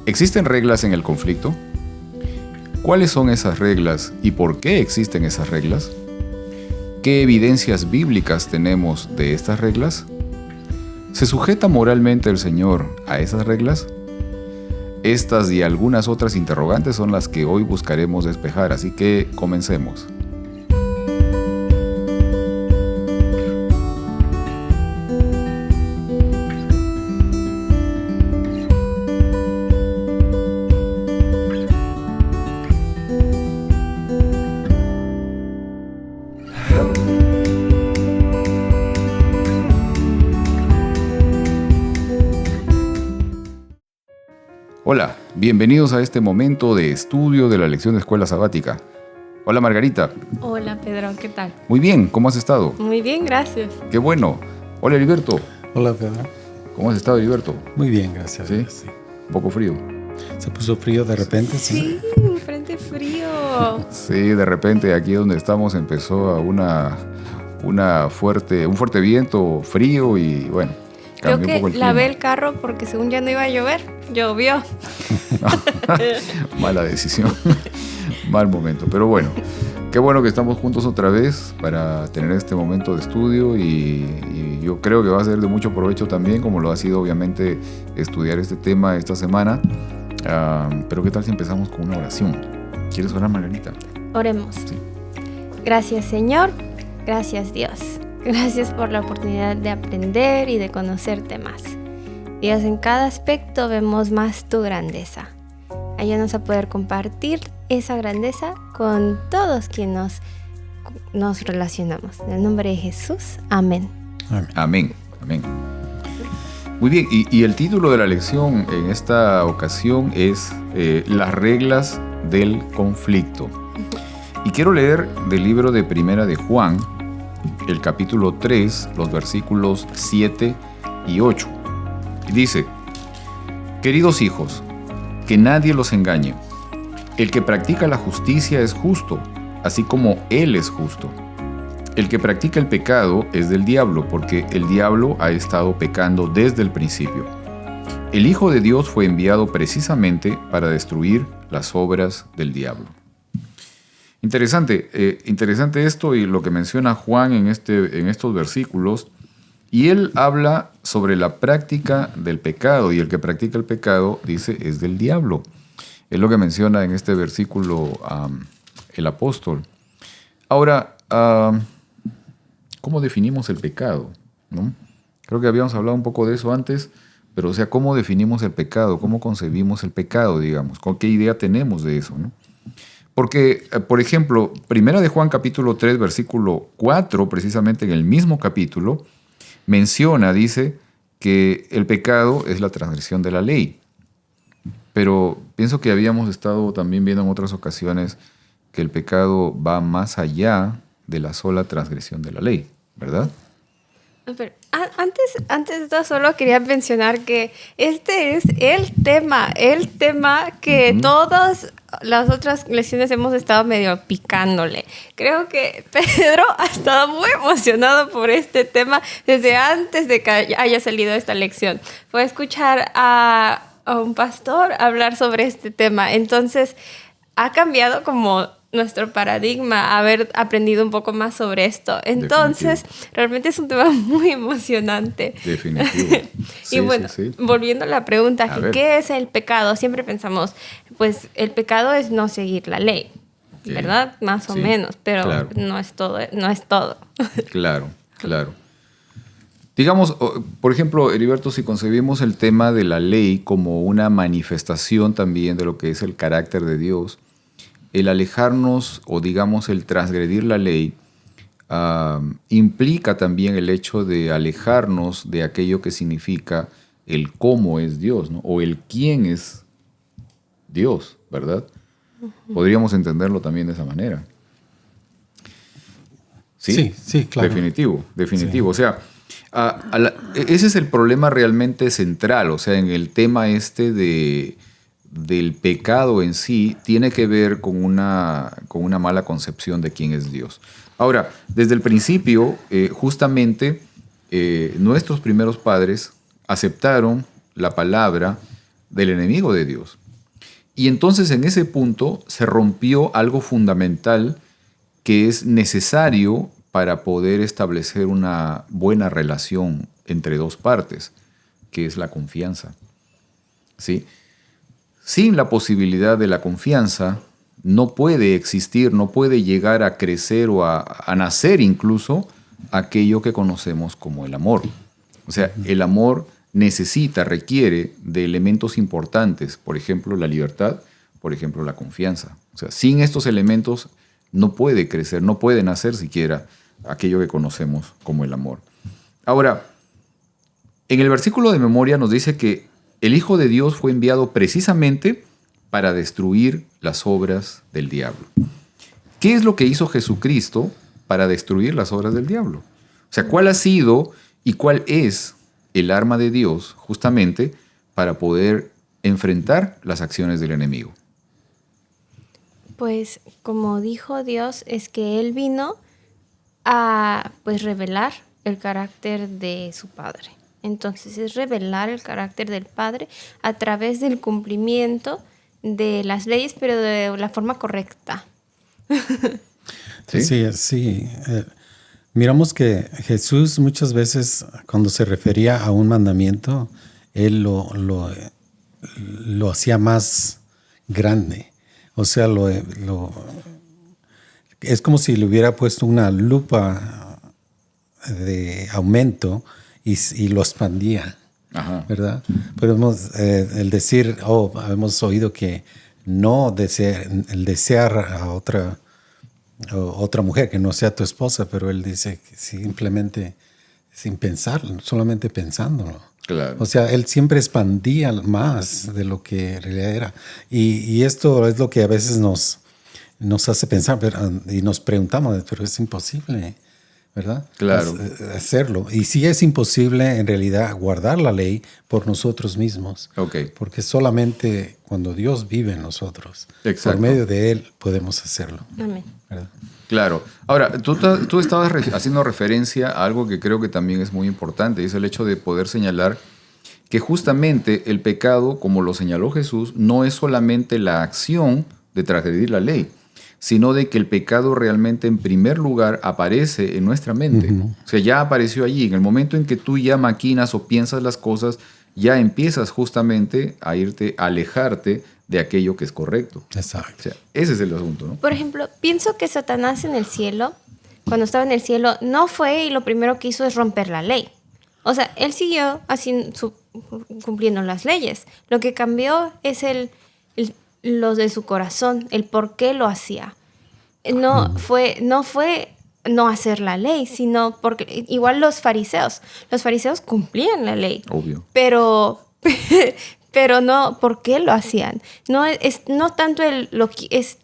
¿Existen reglas en el conflicto? ¿Cuáles son esas reglas y por qué existen esas reglas? ¿Qué evidencias bíblicas tenemos de estas reglas? ¿Se sujeta moralmente el Señor a esas reglas? Estas y algunas otras interrogantes son las que hoy buscaremos despejar, así que comencemos. Hola, bienvenidos a este momento de estudio de la lección de escuela sabática. Hola Margarita. Hola Pedro, ¿qué tal? Muy bien, ¿cómo has estado? Muy bien, gracias. Qué bueno. Hola Heriberto. Hola Pedro. ¿Cómo has estado, Heriberto? Muy bien, gracias. ¿Sí? Sí. Un poco frío. Se puso frío de repente. Sí, un frente frío. Sí, de repente aquí donde estamos empezó a un fuerte viento frío y bueno, Creo cambió un poco que el clima. lavé el carro porque según ya no iba a llover, llovió. Mala decisión. Mal momento, pero bueno. Qué bueno que estamos juntos otra vez para tener este momento de estudio y yo creo que va a ser de mucho provecho también, como lo ha sido obviamente estudiar este tema esta semana. Pero ¿qué tal si empezamos con una oración? ¿Quieres orar, Margarita? Oremos. Sí. Gracias Señor, gracias Dios. Gracias por la oportunidad de aprender y de conocerte más. Dios, en cada aspecto vemos más tu grandeza. Ayúdanos a poder compartir esa grandeza con todos quienes nos relacionamos. En el nombre de Jesús, amén. Amén. Amén. Muy bien, y el título de la lección en esta ocasión es Las reglas del conflicto. Y quiero leer del libro de Primera de Juan, el capítulo 3, los versículos 7 y 8. Y dice: Queridos hijos, que nadie los engañe. El que practica la justicia es justo, así como Él es justo. El que practica el pecado es del diablo, porque el diablo ha estado pecando desde el principio. El Hijo de Dios fue enviado precisamente para destruir las obras del diablo. Interesante esto y lo que menciona Juan en estos versículos. Y él habla sobre la práctica del pecado, y el que practica el pecado, dice, es del diablo. Es lo que menciona en este versículo el apóstol. Ahora, ¿cómo definimos el pecado? ¿No? Creo que habíamos hablado un poco de eso antes, pero o sea, ¿cómo definimos el pecado? ¿Cómo concebimos el pecado, digamos? ¿Con qué idea tenemos de eso, no? Porque, por ejemplo, Primera de Juan capítulo 3, versículo 4, precisamente en el mismo capítulo, dice que el pecado es la transgresión de la ley. Pero pienso que habíamos estado también viendo en otras ocasiones que el pecado va más allá de la sola transgresión de la ley, ¿verdad? Pero antes de todo solo quería mencionar que este es el tema que todas las otras lecciones hemos estado medio picándole. Creo que Pedro ha estado muy emocionado por este tema desde antes de que haya salido esta lección. Fue a escuchar a un pastor hablar sobre este tema. Entonces, ha cambiado como nuestro paradigma, haber aprendido un poco más sobre esto. Entonces, realmente es un tema muy emocionante. Definitivo. Y bueno, volviendo a la pregunta, ¿qué es el pecado? Siempre pensamos, pues el pecado es no seguir la ley, ¿verdad? Más o menos, pero claro, no es todo. Claro. Digamos, por ejemplo, Heriberto, si concebimos el tema de la ley como una manifestación también de lo que es el carácter de Dios, el alejarnos o digamos el transgredir la ley implica también el hecho de alejarnos de aquello que significa el cómo es Dios, ¿no? O el quién es Dios, ¿verdad? Podríamos entenderlo también de esa manera. Sí, claro. Definitivo. Sí. O sea, ese es el problema realmente central, o sea, en el tema del pecado en sí, tiene que ver con una mala concepción de quién es Dios. Ahora, desde el principio, justamente, nuestros primeros padres aceptaron la palabra del enemigo de Dios. Y entonces en ese punto se rompió algo fundamental que es necesario para poder establecer una buena relación entre dos partes, que es la confianza. ¿Sí? Sin la posibilidad de la confianza, no puede existir, no puede llegar a crecer o a nacer incluso aquello que conocemos como el amor. O sea, el amor necesita, requiere de elementos importantes, por ejemplo, la libertad, por ejemplo, la confianza. O sea, sin estos elementos no puede crecer, no puede nacer siquiera aquello que conocemos como el amor. Ahora, en el versículo de memoria nos dice que el Hijo de Dios fue enviado precisamente para destruir las obras del diablo. ¿Qué es lo que hizo Jesucristo para destruir las obras del diablo? O sea, ¿cuál ha sido y cuál es el arma de Dios justamente para poder enfrentar las acciones del enemigo? Pues como dijo Dios, es que Él vino a pues revelar el carácter de su Padre. Entonces es revelar el carácter del Padre a través del cumplimiento de las leyes, pero de la forma correcta. Sí. Miramos que Jesús muchas veces cuando se refería a un mandamiento, Él lo hacía más grande. O sea, es como si le hubiera puesto una lupa de aumento y lo expandía. Ajá. ¿Verdad? Podemos el decir, hemos oído que no el desear a otra mujer que no sea tu esposa, pero él dice que simplemente sin pensarlo, solamente pensándolo. Claro. O sea, él siempre expandía más de lo que en realidad era. Y esto es lo que a veces nos hace pensar y nos preguntamos, pero es imposible, ¿verdad? Claro. Hacerlo. Y sí es imposible en realidad guardar la ley por nosotros mismos. Okay. Porque solamente cuando Dios vive en nosotros, exacto, por medio de Él podemos hacerlo. Amén. ¿Verdad? Claro. Ahora, tú estabas haciendo referencia a algo que creo que también es muy importante, y es el hecho de poder señalar que justamente el pecado, como lo señaló Jesús, no es solamente la acción de transgredir la ley, sino de que el pecado realmente en primer lugar aparece en nuestra mente. Uh-huh. O sea, ya apareció allí. En el momento en que tú ya maquinas o piensas las cosas, ya empiezas justamente a alejarte de aquello que es correcto. Exacto. O sea, ese es el asunto, ¿no? Por ejemplo, pienso que Satanás en el cielo, cuando estaba en el cielo, no fue y lo primero que hizo es romper la ley. O sea, él siguió cumpliendo las leyes. Lo que cambió es lo de su corazón, el por qué lo hacía. No fue no hacer la ley, sino porque igual los fariseos cumplían la ley. Obvio. Pero no, ¿por qué lo hacían? No tanto es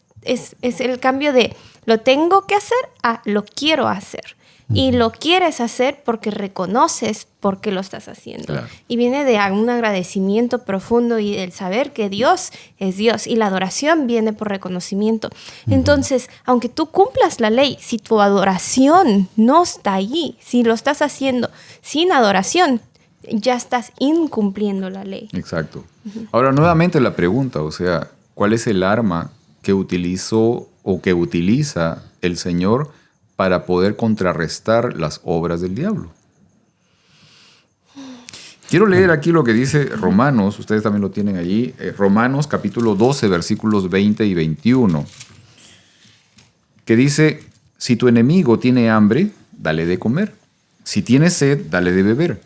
el cambio de lo tengo que hacer a lo quiero hacer. Y lo quieres hacer porque reconoces por qué lo estás haciendo. Claro. Y viene de un agradecimiento profundo y el saber que Dios es Dios. Y la adoración viene por reconocimiento. Entonces, aunque tú cumplas la ley, si tu adoración no está allí, si lo estás haciendo sin adoración, ya estás incumpliendo la ley. Exacto. Ahora, nuevamente la pregunta, o sea, ¿cuál es el arma que utilizó o que utiliza el Señor para poder contrarrestar las obras del diablo? Quiero leer aquí lo que dice Romanos, ustedes también lo tienen allí, Romanos capítulo 12, versículos 20 y 21, que dice, si tu enemigo tiene hambre, dale de comer, si tiene sed, dale de beber.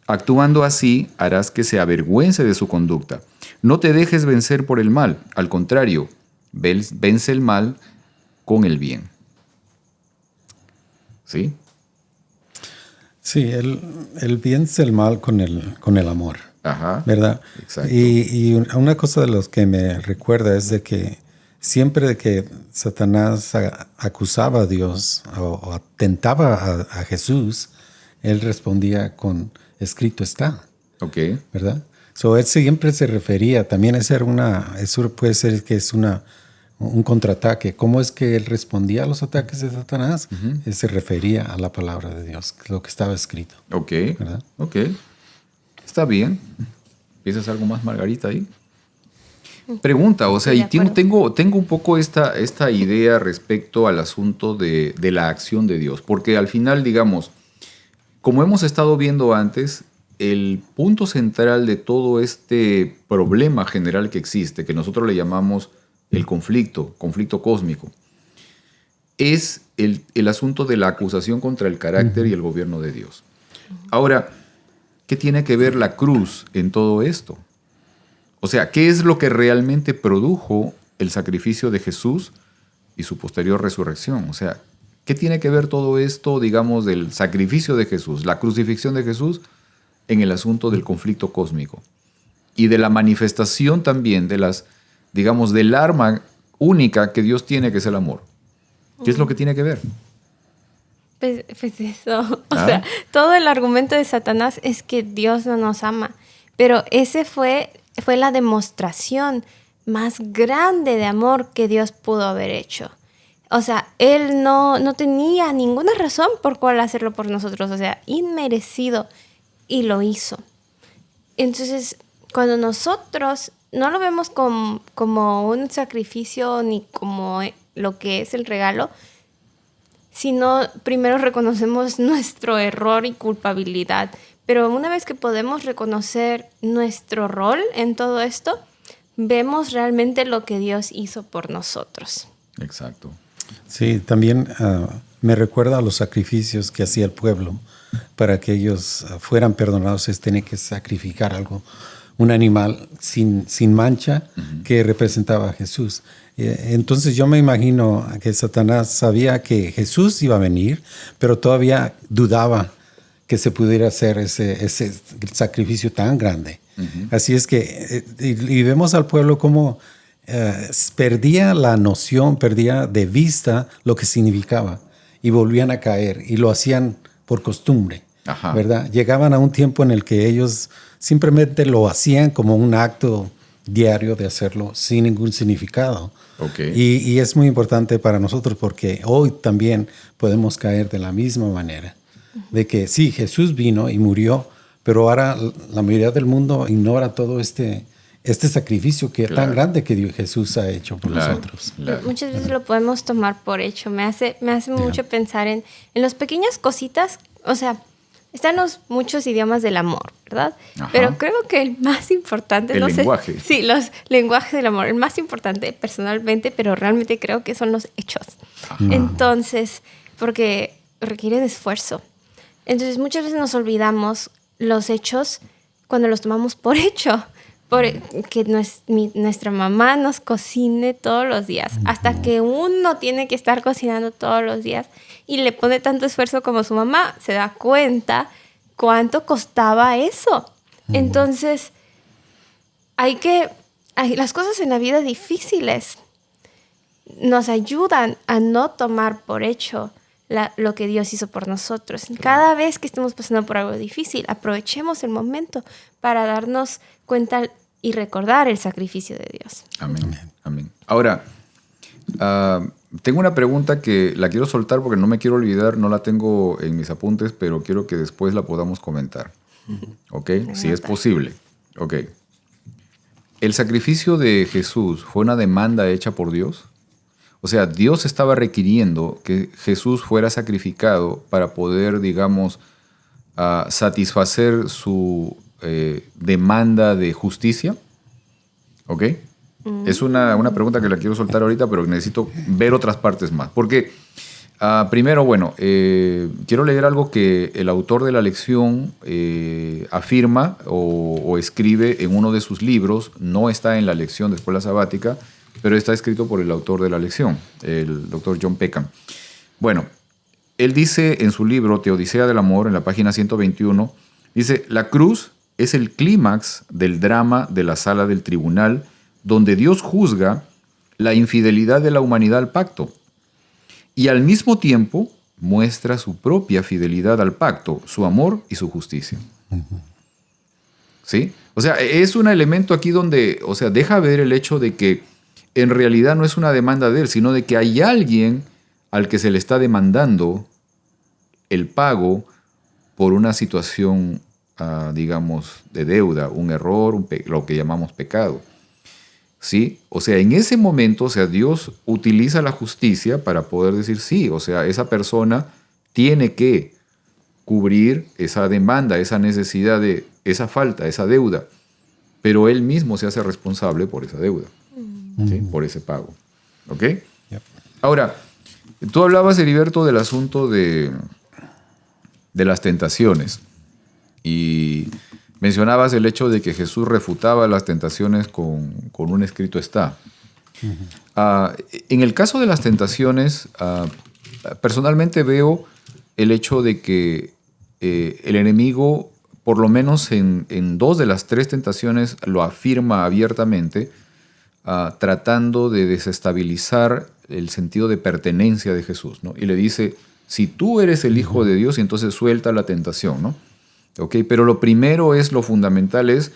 Actuando así, harás que se avergüence de su conducta. No te dejes vencer por el mal, al contrario, vence el mal con el bien. ¿Sí? Sí, él vence el mal con el amor. Ajá. ¿Verdad? Exacto. Y una cosa de los que me recuerda es de que siempre que Satanás acusaba a Dios o tentaba a Jesús, él respondía con escrito está. Ok. ¿Verdad? Él siempre se refería, también eso puede ser que es un contraataque. ¿Cómo es que él respondía a los ataques de Satanás? Uh-huh. Él se refería a la palabra de Dios, lo que estaba escrito. Ok, ¿verdad? Ok. Está bien. ¿Piensas algo más, Margarita, ahí? Pregunta, o sea, y tengo un poco esta idea respecto al asunto de la acción de Dios, porque al final, digamos, como hemos estado viendo antes, el punto central de todo este problema general que existe, que nosotros le llamamos el conflicto cósmico, es el asunto de la acusación contra el carácter y el gobierno de Dios. Ahora, ¿qué tiene que ver la cruz en todo esto? O sea, ¿qué es lo que realmente produjo el sacrificio de Jesús y su posterior resurrección? O sea, ¿qué tiene que ver todo esto, digamos, del sacrificio de Jesús, la crucifixión de Jesús, en el asunto del conflicto cósmico? Y de la manifestación también de digamos, del arma única que Dios tiene, que es el amor. ¿Qué es lo que tiene que ver? Pues eso. O sea, todo el argumento de Satanás es que Dios no nos ama. Pero ese fue la demostración más grande de amor que Dios pudo haber hecho. O sea, Él no tenía ninguna razón por cual hacerlo por nosotros. O sea, inmerecido. Y lo hizo. Entonces, cuando nosotros no lo vemos como un sacrificio ni como lo que es el regalo, sino primero reconocemos nuestro error y culpabilidad. Pero una vez que podemos reconocer nuestro rol en todo esto, vemos realmente lo que Dios hizo por nosotros. Exacto. Sí, también me recuerda a los sacrificios que hacía el pueblo para que ellos fueran perdonados. Tienen que sacrificar algo, un animal sin mancha que representaba a Jesús. Entonces yo me imagino que Satanás sabía que Jesús iba a venir, pero todavía dudaba que se pudiera hacer ese sacrificio tan grande. Así es que, y vemos al pueblo como perdía la noción, perdía de vista lo que significaba y volvían a caer y lo hacían por costumbre, ¿verdad? Llegaban a un tiempo en el que ellos simplemente lo hacían como un acto diario de hacerlo sin ningún significado. Okay. Y es muy importante para nosotros porque hoy también podemos caer de la misma manera. De que sí, Jesús vino y murió, pero ahora la mayoría del mundo ignora todo este sacrificio tan grande que Jesús ha hecho por nosotros. Muchas veces lo podemos tomar por hecho. Me hace mucho pensar en las pequeñas cositas. O sea, están los muchos idiomas del amor, ¿verdad? Ajá. Pero creo que el más importante... El lenguaje. Sí, los lenguajes del amor. El más importante personalmente, pero realmente creo que son los hechos. Ajá. Entonces, porque requiere de esfuerzo. Entonces, muchas veces nos olvidamos los hechos cuando los tomamos por hecho. Que nuestra mamá nos cocine todos los días. Hasta que uno tiene que estar cocinando todos los días y le pone tanto esfuerzo como su mamá, se da cuenta cuánto costaba eso. Entonces, las cosas en la vida difíciles nos ayudan a no tomar por hecho lo que Dios hizo por nosotros. Cada vez que estemos pasando por algo difícil, aprovechemos el momento para darnos cuenta y recordar el sacrificio de Dios. Amén. Amén. Ahora, tengo una pregunta que la quiero soltar porque no me quiero olvidar, no la tengo en mis apuntes, pero quiero que después la podamos comentar. ¿Ok? Si es posible. Ok. ¿El sacrificio de Jesús fue una demanda hecha por Dios? O sea, Dios estaba requiriendo que Jesús fuera sacrificado para poder, digamos, satisfacer su demanda de justicia. ¿Ok? Es una pregunta que la quiero soltar ahorita, pero necesito ver otras partes más. Porque, primero, bueno, quiero leer algo que el autor de la lección afirma o escribe en uno de sus libros. No está en la lección de Escuela Sabática, pero está escrito por el autor de la lección, el Dr. John Peckham. Bueno, él dice en su libro Teodicea del Amor, en la página 121, dice: la cruz es el clímax del drama de la sala del tribunal, donde Dios juzga la infidelidad de la humanidad al pacto y al mismo tiempo muestra su propia fidelidad al pacto, su amor y su justicia. ¿Sí? O sea, es un elemento aquí donde, o sea, deja ver el hecho de que en realidad no es una demanda de él, sino de que hay alguien al que se le está demandando el pago por una situación digamos, de deuda, un error, lo que llamamos pecado. ¿Sí? O sea, en ese momento, o sea, Dios utiliza la justicia para poder decir sí, o sea, esa persona tiene que cubrir esa demanda, esa necesidad de esa falta, esa deuda, pero él mismo se hace responsable por esa deuda, ¿sí? Por ese pago. ¿Ok? Yep. Ahora, tú hablabas, Heriberto, del asunto de las tentaciones y mencionabas el hecho de que Jesús refutaba las tentaciones con un escrito está. En el caso de las tentaciones, personalmente veo el hecho de que el enemigo, por lo menos en 2 de las 3 tentaciones, lo afirma abiertamente, tratando de desestabilizar el sentido de pertenencia de Jesús, ¿no? Y le dice, si tú eres el Hijo de Dios, entonces suelta la tentación, ¿no? Okay, pero lo primero lo fundamental es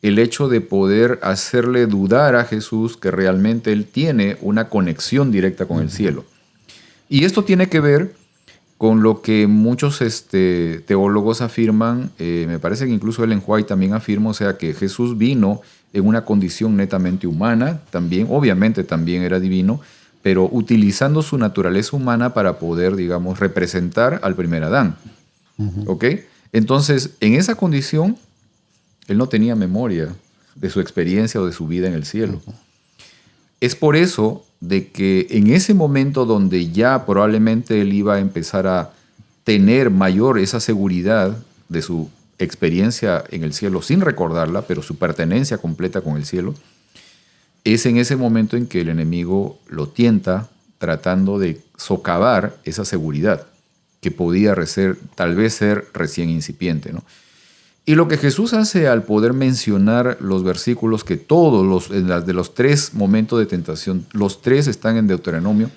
el hecho de poder hacerle dudar a Jesús que realmente Él tiene una conexión directa con el cielo. Y esto tiene que ver con lo que muchos teólogos afirman, me parece que incluso Ellen White también afirma, o sea, que Jesús vino en una condición netamente humana, también, obviamente también era divino, pero utilizando su naturaleza humana para poder, digamos, representar al primer Adán. ¿Ok? Entonces, en esa condición, Él no tenía memoria de su experiencia o de su vida en el cielo. Es por eso de que en ese momento donde ya probablemente Él iba a empezar a tener mayor esa seguridad de su experiencia en el cielo, sin recordarla, pero su pertenencia completa con el cielo, es en ese momento en que el enemigo lo tienta tratando de socavar esa seguridad que podía tal vez ser recién incipiente, ¿no? Y lo que Jesús hace al poder mencionar los versículos, que todos de los 3 momentos de tentación, los 3 están en Deuteronomio,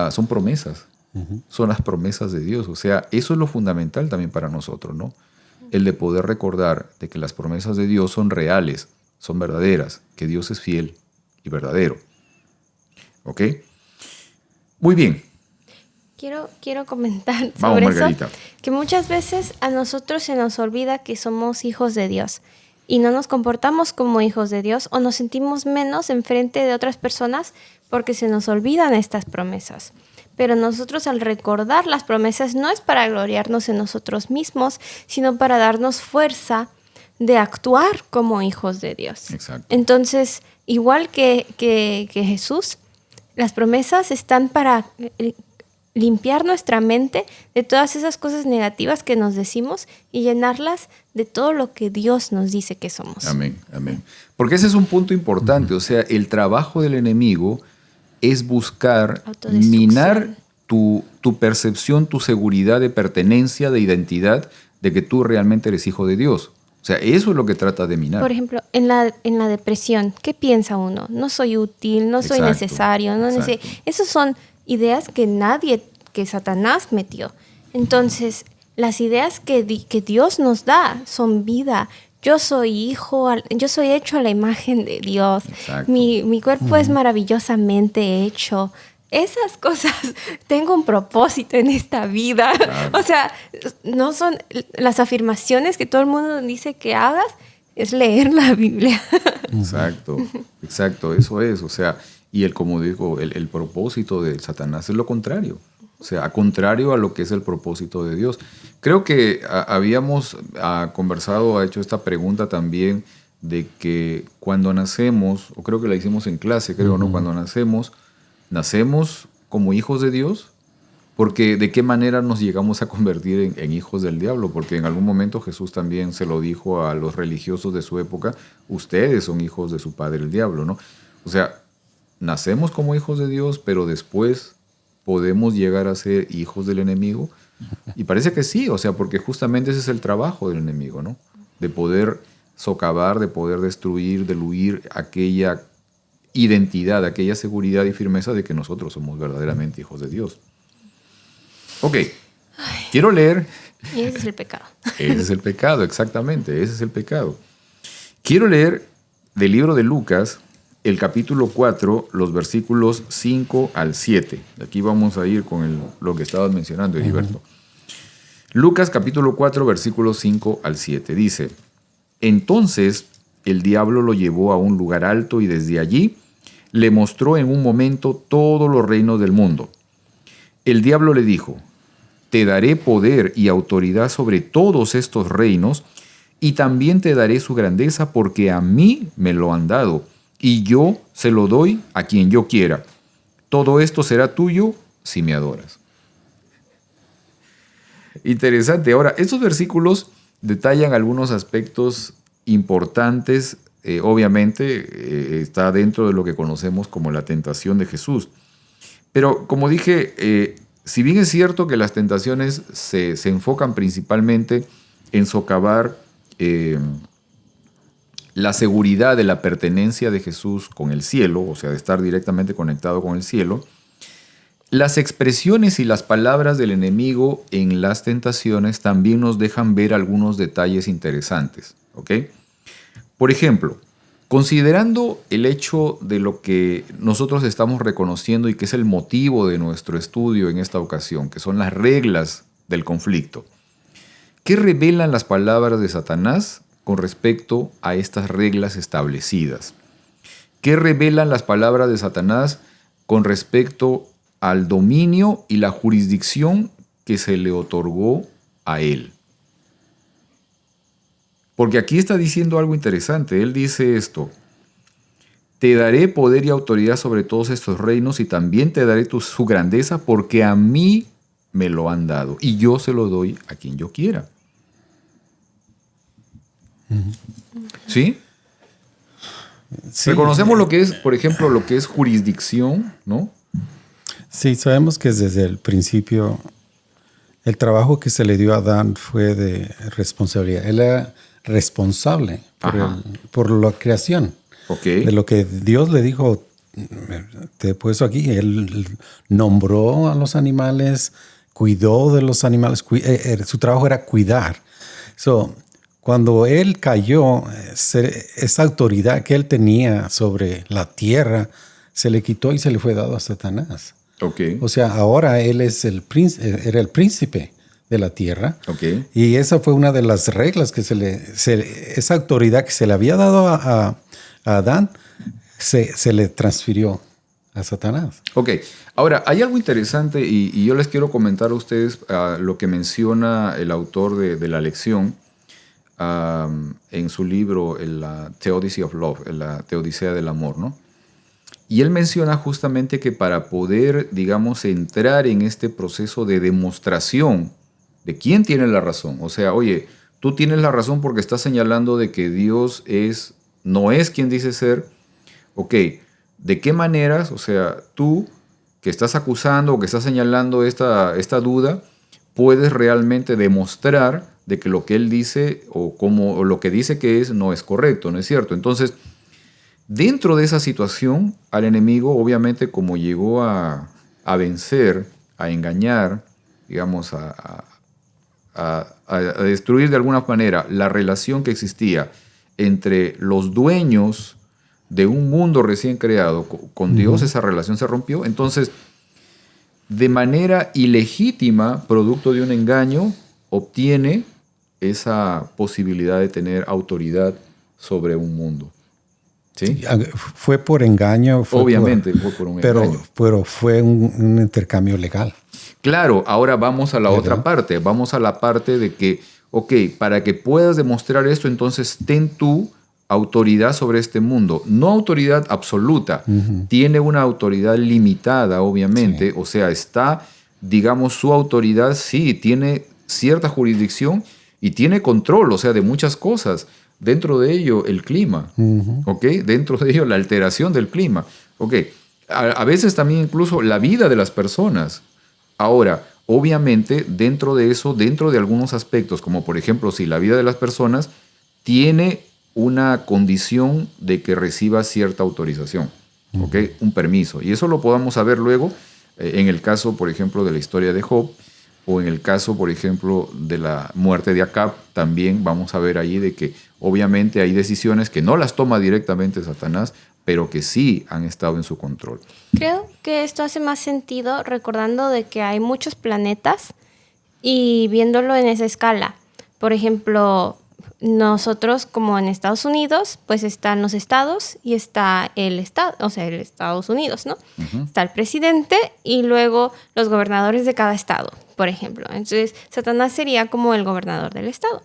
son promesas, son las promesas de Dios. O sea, eso es lo fundamental también para nosotros, ¿no? El de poder recordar de que las promesas de Dios son reales, son verdaderas, que Dios es fiel y verdadero. ¿Ok? Muy bien. Quiero comentar Vamos, sobre Margarita. eso, que muchas veces a nosotros se nos olvida que somos hijos de Dios y no nos comportamos como hijos de Dios o nos sentimos menos enfrente de otras personas porque se nos olvidan estas promesas. Pero nosotros al recordar las promesas no es para gloriarnos en nosotros mismos, sino para darnos fuerza de actuar como hijos de Dios. Exacto. Entonces, igual que Jesús, las promesas están para limpiar nuestra mente de todas esas cosas negativas que nos decimos y llenarlas de todo lo que Dios nos dice que somos. Amén, amén. Porque ese es un punto importante. O sea, el trabajo del enemigo es buscar minar tu percepción, tu seguridad de pertenencia, de identidad, de que tú realmente eres hijo de Dios. O sea, eso es lo que trata de minar. Por ejemplo, en la depresión, ¿qué piensa uno? No soy útil, no soy necesario. Esas son ideas que Satanás metió. Entonces, las ideas que Dios nos da son vida. Yo soy hijo, yo soy hecho a la imagen de Dios. Mi cuerpo es maravillosamente hecho. Esas cosas, tengo un propósito en esta vida. Claro. O sea, no son las afirmaciones que todo el mundo dice que hagas, es leer la Biblia. Exacto, eso es. O sea, y como digo, el propósito de Satanás es lo contrario. O sea, contrario a lo que es el propósito de Dios. Creo que habíamos conversado, hecho esta pregunta también, de que cuando nacemos, o creo que la hicimos en clase, ¿no? Cuando nacemos como hijos de Dios, porque ¿de qué manera nos llegamos a convertir en hijos del diablo? Porque en algún momento Jesús también se lo dijo a los religiosos de su época, ustedes son hijos de su padre el diablo, ¿no? O sea, nacemos como hijos de Dios, pero después podemos llegar a ser hijos del enemigo. Y parece que sí, o sea, porque justamente ese es el trabajo del enemigo, ¿no? De poder socavar, de poder destruir, de huir aquella identidad, aquella seguridad y firmeza de que nosotros somos verdaderamente hijos de Dios. Ok, quiero leer. Y ese es el pecado. Ese es el pecado, exactamente, ese es el pecado. Quiero leer del libro de Lucas, el capítulo 4, los versículos 5 al 7. Aquí vamos a ir con lo que estabas mencionando, Heriberto. Lucas capítulo 4, versículos 5 al 7. Dice, entonces el diablo lo llevó a un lugar alto y desde allí le mostró en un momento todos los reinos del mundo. El diablo le dijo, te daré poder y autoridad sobre todos estos reinos y también te daré su grandeza porque a mí me lo han dado y yo se lo doy a quien yo quiera. Todo esto será tuyo si me adoras. Interesante. Ahora, estos versículos detallan algunos aspectos importantes. Obviamente está dentro de lo que conocemos como la tentación de Jesús. Pero como dije, si bien es cierto que las tentaciones se enfocan principalmente en socavar la seguridad de la pertenencia de Jesús con el cielo, o sea, de estar directamente conectado con el cielo, las expresiones y las palabras del enemigo en las tentaciones también nos dejan ver algunos detalles interesantes, ¿ok? Por ejemplo, considerando el hecho de lo que nosotros estamos reconociendo y que es el motivo de nuestro estudio en esta ocasión, que son las reglas del conflicto, ¿qué revelan las palabras de Satanás con respecto a estas reglas establecidas? ¿Qué revelan las palabras de Satanás con respecto al dominio y la jurisdicción que se le otorgó a él? Porque aquí está diciendo algo interesante. Él dice esto: te daré poder y autoridad sobre todos estos reinos y también te daré su grandeza porque a mí me lo han dado y yo se lo doy a quien yo quiera. ¿Sí? Sí. Reconocemos lo que es, por ejemplo, lo que es jurisdicción, ¿no? Sí, sabemos que desde el principio el trabajo que se le dio a Adán fue de responsabilidad. Él era responsable por la creación. Okay. De lo que Dios le dijo, te he puesto aquí. Él nombró a los animales, cuidó de los animales. Su trabajo era cuidar. Cuando él cayó, esa autoridad que él tenía sobre la tierra se le quitó y se le fue dado a Satanás. Okay. O sea, ahora él es era el príncipe de la tierra. Okay. Y esa fue una de las reglas que esa autoridad que se le había dado a Adán, se le transfirió a Satanás. Ok. Ahora, hay algo interesante y yo les quiero comentar a ustedes lo que menciona el autor de la lección en su libro, la Theodicy of Love, la Teodicea del Amor, ¿no? Y él menciona justamente que para poder, digamos, entrar en este proceso de demostración de quién tiene la razón, o sea, oye, tú tienes la razón porque estás señalando de que Dios no es quien dice ser, ok, ¿de qué maneras, o sea, tú que estás acusando o que estás señalando esta duda, puedes realmente demostrar de que lo que él dice o lo que dice que es no es correcto, no es cierto? Entonces, dentro de esa situación, al enemigo, obviamente, como llegó a vencer, a engañar, digamos, a destruir de alguna manera la relación que existía entre los dueños de un mundo recién creado con Dios, esa relación se rompió. Entonces, de manera ilegítima, producto de un engaño, obtiene esa posibilidad de tener autoridad sobre un mundo. ¿Sí? Fue por engaño. Obviamente fue por un engaño. Pero fue un intercambio legal. Claro, ahora vamos a la otra parte. Vamos a la parte de que, ok, para que puedas demostrar esto, entonces ten tú autoridad sobre este mundo. No autoridad absoluta. Tiene una autoridad limitada, obviamente. Sí. O sea, está, digamos, su autoridad, sí, tiene cierta jurisdicción y tiene control, o sea, de muchas cosas. Dentro de ello, el clima, ¿ok? Dentro de ello, la alteración del clima, ¿ok? A veces también incluso la vida de las personas. Ahora, obviamente, dentro de eso, dentro de algunos aspectos, como por ejemplo, si la vida de las personas tiene una condición de que reciba cierta autorización, ¿ok? Un permiso. Y eso lo podamos saber luego en el caso, por ejemplo, de la historia de Job, o en el caso, por ejemplo, de la muerte de Acab, también vamos a ver ahí de que obviamente hay decisiones que no las toma directamente Satanás, pero que sí han estado en su control. Creo que esto hace más sentido recordando de que hay muchos planetas Y viéndolo en esa escala, por ejemplo, nosotros como en Estados Unidos, pues están los estados y está el estado, o sea, el Estados Unidos, ¿no? Uh-huh. Está el presidente y luego los gobernadores de cada estado, por ejemplo. Entonces, Satanás sería como el gobernador del estado.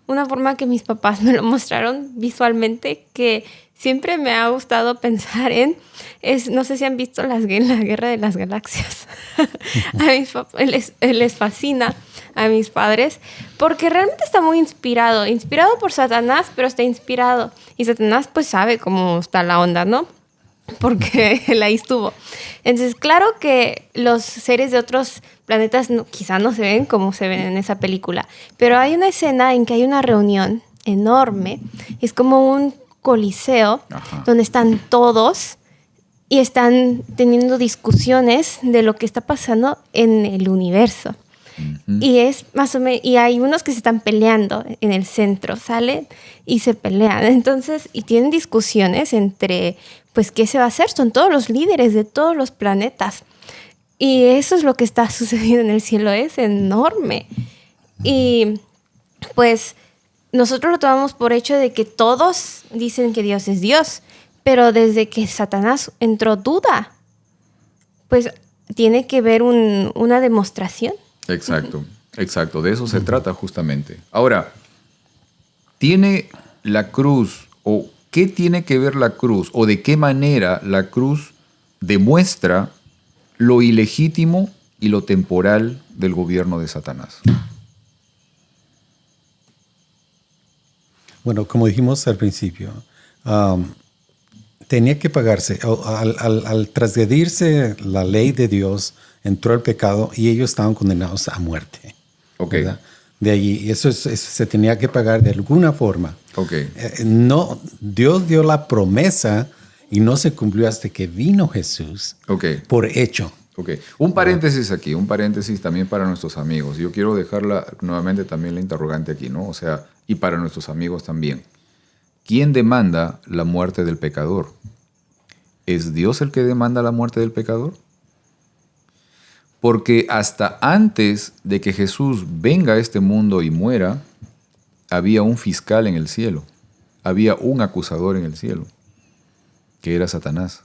Una forma que mis papás me lo mostraron visualmente, que siempre me ha gustado pensar en, es, no sé si han visto la Guerra de las Galaxias. A mis papás les fascina a mis padres, porque realmente está muy inspirado por Satanás, pero está inspirado. Y Satanás pues sabe cómo está la onda, ¿no? Porque él ahí estuvo. Entonces, claro que los seres de otros planetas quizá no se ven como se ven en esa película, pero hay una escena en que hay una reunión enorme, es como un coliseo, ajá, donde están todos y están teniendo discusiones de lo que está pasando en el universo. Uh-huh. Y es más o menos, y hay unos que se están peleando en el centro, salen y se pelean. Entonces, y tienen discusiones entre, pues, ¿qué se va a hacer? Son todos los líderes de todos los planetas. Y eso es lo que está sucediendo en el cielo, es enorme. Y pues nosotros lo tomamos por hecho de que todos dicen que Dios es Dios, pero desde que Satanás entró duda, pues tiene que haber una demostración. Exacto, exacto. De eso se trata justamente. Ahora, ¿tiene la cruz o qué tiene que ver la cruz o de qué manera la cruz demuestra lo ilegítimo y lo temporal del gobierno de Satanás? Bueno, como dijimos al principio, tenía que pagarse. Al transgredirse la ley de Dios, entró el pecado y ellos estaban condenados a muerte. Okay. ¿Verdad? De allí, eso se tenía que pagar de alguna forma. Okay. No, Dios dio la promesa y no se cumplió hasta que vino Jesús. Okay. Por hecho. Okay. Un paréntesis aquí, un paréntesis también para nuestros amigos. Yo quiero dejarla nuevamente también la interrogante aquí, ¿no? O sea, y para nuestros amigos también. ¿Quién demanda la muerte del pecador? ¿Es Dios el que demanda la muerte del pecador? Porque hasta antes de que Jesús venga a este mundo y muera, había un fiscal en el cielo, había un acusador en el cielo, que era Satanás,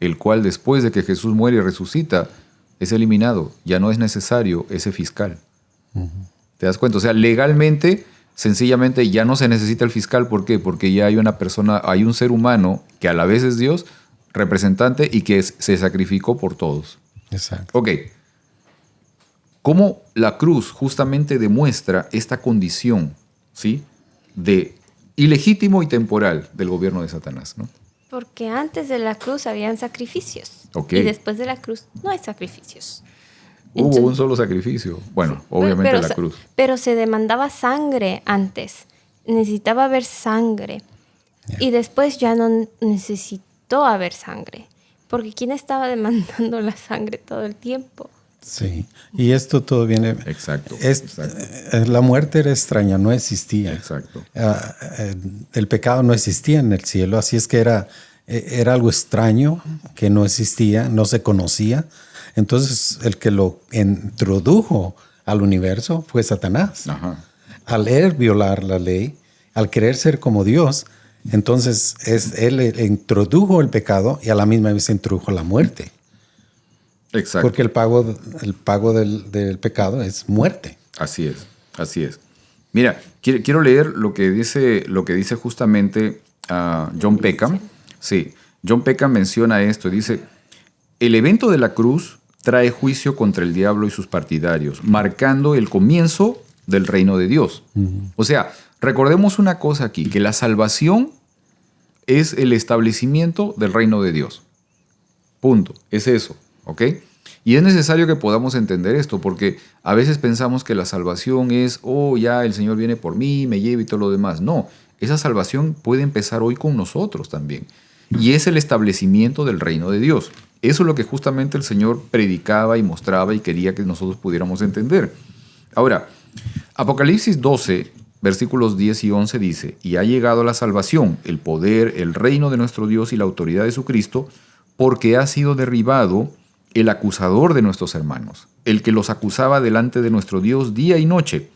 el cual después de que Jesús muere y resucita, es eliminado. Ya no es necesario ese fiscal. Uh-huh. ¿Te das cuenta? O sea, legalmente, sencillamente ya no se necesita el fiscal. ¿Por qué? Porque ya hay una persona, hay un ser humano que a la vez es Dios, representante y que se sacrificó por todos. Exacto. Ok. ¿Cómo la cruz justamente demuestra esta condición, ¿sí?, de ilegítimo y temporal del gobierno de Satanás, ¿no? Porque antes de la cruz habían sacrificios. Okay. Y después de la cruz no hay sacrificios. Hubo un solo sacrificio. Bueno, sí, obviamente la cruz. Pero se demandaba sangre antes. Necesitaba haber sangre. Yeah. Y después ya no necesitó haber sangre. Porque ¿quién estaba demandando la sangre todo el tiempo? Sí, y esto todo viene... Exacto. La muerte era extraña, no existía. Exacto. El pecado no existía en el cielo, así es que era algo extraño que no existía, no se conocía. Entonces, el que lo introdujo al universo fue Satanás. Ajá. Al él violar la ley, al querer ser como Dios, entonces él introdujo el pecado y a la misma vez introdujo la muerte. Exacto. Porque el pago del pecado es muerte. Así es, así es. Mira, quiero leer lo que dice justamente John Peckham. Sí, John Peckham menciona esto. Dice, el evento de la cruz trae juicio contra el diablo y sus partidarios, marcando el comienzo del reino de Dios. Uh-huh. O sea, recordemos una cosa aquí, que la salvación es el establecimiento del reino de Dios. Punto. Es eso. ¿Ok? Y es necesario que podamos entender esto, porque a veces pensamos que la salvación es, ya el Señor viene por mí, me lleva y todo lo demás. No, esa salvación puede empezar hoy con nosotros también. Y es el establecimiento del reino de Dios. Eso es lo que justamente el Señor predicaba y mostraba y quería que nosotros pudiéramos entender. Ahora, Apocalipsis 12, versículos 10 y 11 dice, y ha llegado la salvación, el poder, el reino de nuestro Dios y la autoridad de su Cristo, porque ha sido derribado el acusador de nuestros hermanos. el que los acusaba delante de nuestro Dios día y noche,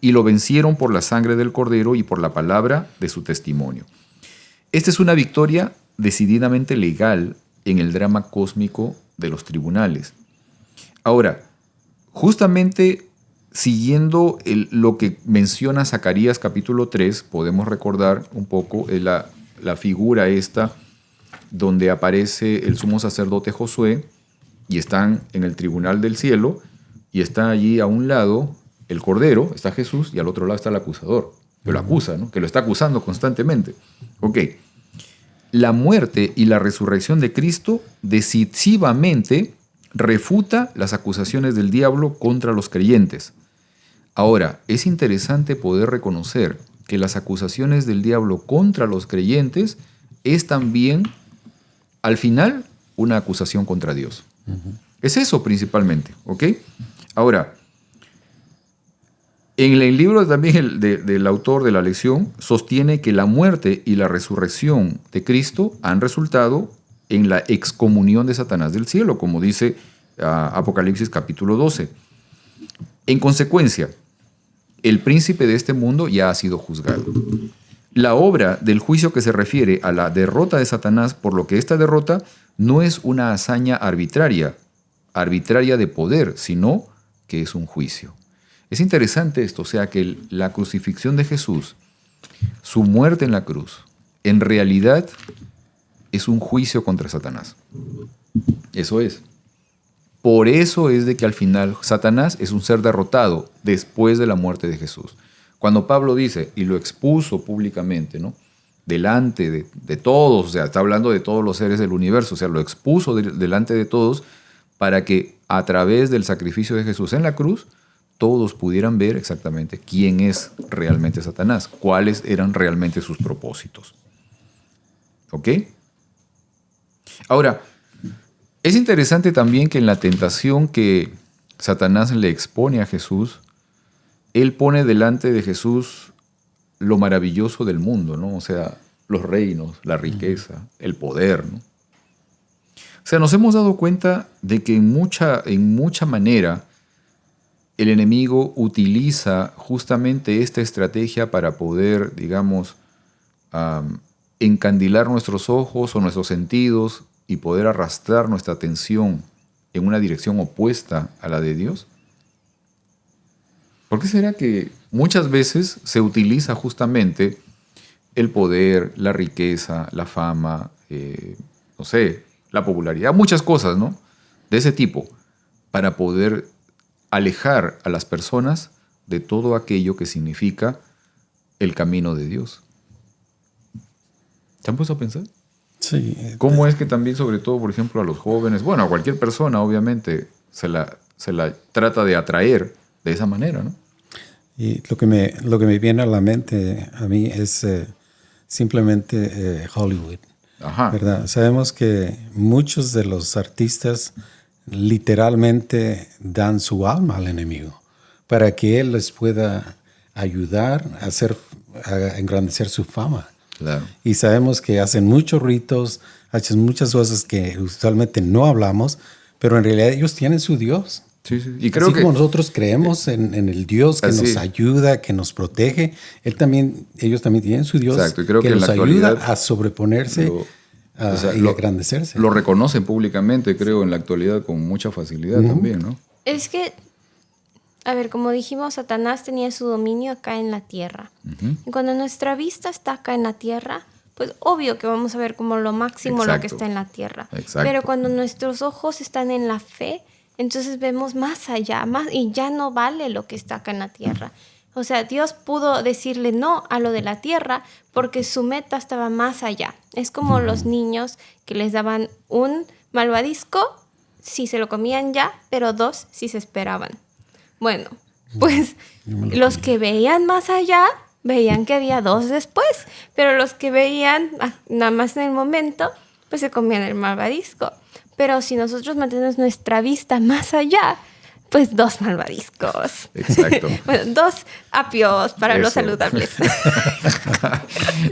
y lo vencieron por la sangre del Cordero y por la palabra de su testimonio. Esta es una victoria decididamente legal en el drama cósmico de los tribunales. Ahora, justamente siguiendo lo que menciona Zacarías capítulo 3, podemos recordar un poco la figura esta donde aparece el sumo sacerdote Josué y están en el tribunal del cielo y está allí a un lado el Cordero, está Jesús, y al otro lado está el acusador, que lo acusa, ¿no? Que lo está acusando constantemente. Ok. La muerte y la resurrección de Cristo decisivamente refuta las acusaciones del diablo contra los creyentes. Ahora, es interesante poder reconocer que las acusaciones del diablo contra los creyentes es también, al final, una acusación contra Dios. Es eso principalmente, ¿ok? Ahora, en el libro también del autor de la lección sostiene que la muerte y la resurrección de Cristo han resultado en la excomunión de Satanás del cielo, como dice Apocalipsis capítulo 12. En consecuencia, el príncipe de este mundo ya ha sido juzgado. La obra del juicio que se refiere a la derrota de Satanás, por lo que esta derrota no es una hazaña arbitraria de poder, sino que es un juicio. Es interesante esto, o sea que la crucifixión de Jesús, su muerte en la cruz, en realidad es un juicio contra Satanás. Eso es. Por eso es de que al final Satanás es un ser derrotado después de la muerte de Jesús. Cuando Pablo dice, y lo expuso públicamente, ¿no? Delante de todos, o sea, está hablando de todos los seres del universo, o sea, lo expuso delante de todos para que a través del sacrificio de Jesús en la cruz, todos pudieran ver exactamente quién es realmente Satanás, cuáles eran realmente sus propósitos. ¿Ok? Ahora, es interesante también que en la tentación que Satanás le expone a Jesús, él pone delante de Jesús lo maravilloso del mundo, ¿no? O sea, los reinos, la riqueza, el poder, ¿no? O sea, nos hemos dado cuenta de que en mucha manera el enemigo utiliza justamente esta estrategia para poder, digamos, encandilar nuestros ojos o nuestros sentidos y poder arrastrar nuestra atención en una dirección opuesta a la de Dios. ¿Por qué será que muchas veces se utiliza justamente el poder, la riqueza, la fama, no sé, la popularidad, muchas cosas, ¿no? De ese tipo, para poder alejar a las personas de todo aquello que significa el camino de Dios? ¿Se han puesto a pensar? Sí. ¿Cómo es que también, sobre todo, por ejemplo, a los jóvenes, bueno, a cualquier persona, obviamente, se la trata de atraer de esa manera, ¿no? Y lo que me viene a la mente a mí es simplemente Hollywood. Ajá. ¿Verdad? Sabemos que muchos de los artistas literalmente dan su alma al enemigo para que él les pueda ayudar a engrandecer su fama. Claro. Y sabemos que hacen muchos ritos, hacen muchas cosas que usualmente no hablamos, pero en realidad ellos tienen su Dios. Sí, sí. Y creo así que como nosotros creemos en el Dios que nos ayuda, que nos protege, ellos también tienen su Dios. Exacto. Y creo que los en la actualidad ayuda a sobreponerse y a engrandecerse. Lo reconocen públicamente, creo, en la actualidad con mucha facilidad también, ¿no? Es que, a ver, como dijimos, Satanás tenía su dominio acá en la tierra. Y cuando nuestra vista está acá en la tierra, pues obvio que vamos a ver como lo máximo lo que está en la tierra. Exacto. Pero cuando nuestros ojos están en la fe, entonces vemos más allá, y ya no vale lo que está acá en la tierra. O sea, Dios pudo decirle no a lo de la tierra porque su meta estaba más allá. Es como los niños que les daban un malvadisco si se lo comían ya, pero 2 si se esperaban. Bueno, pues los que veían más allá veían que había 2 después, pero los que veían nada más en el momento, pues se comían el malvadisco. Pero si nosotros mantenemos nuestra vista más allá, Pues 2 malvaviscos. Exacto. Bueno, 2 apios para los saludables.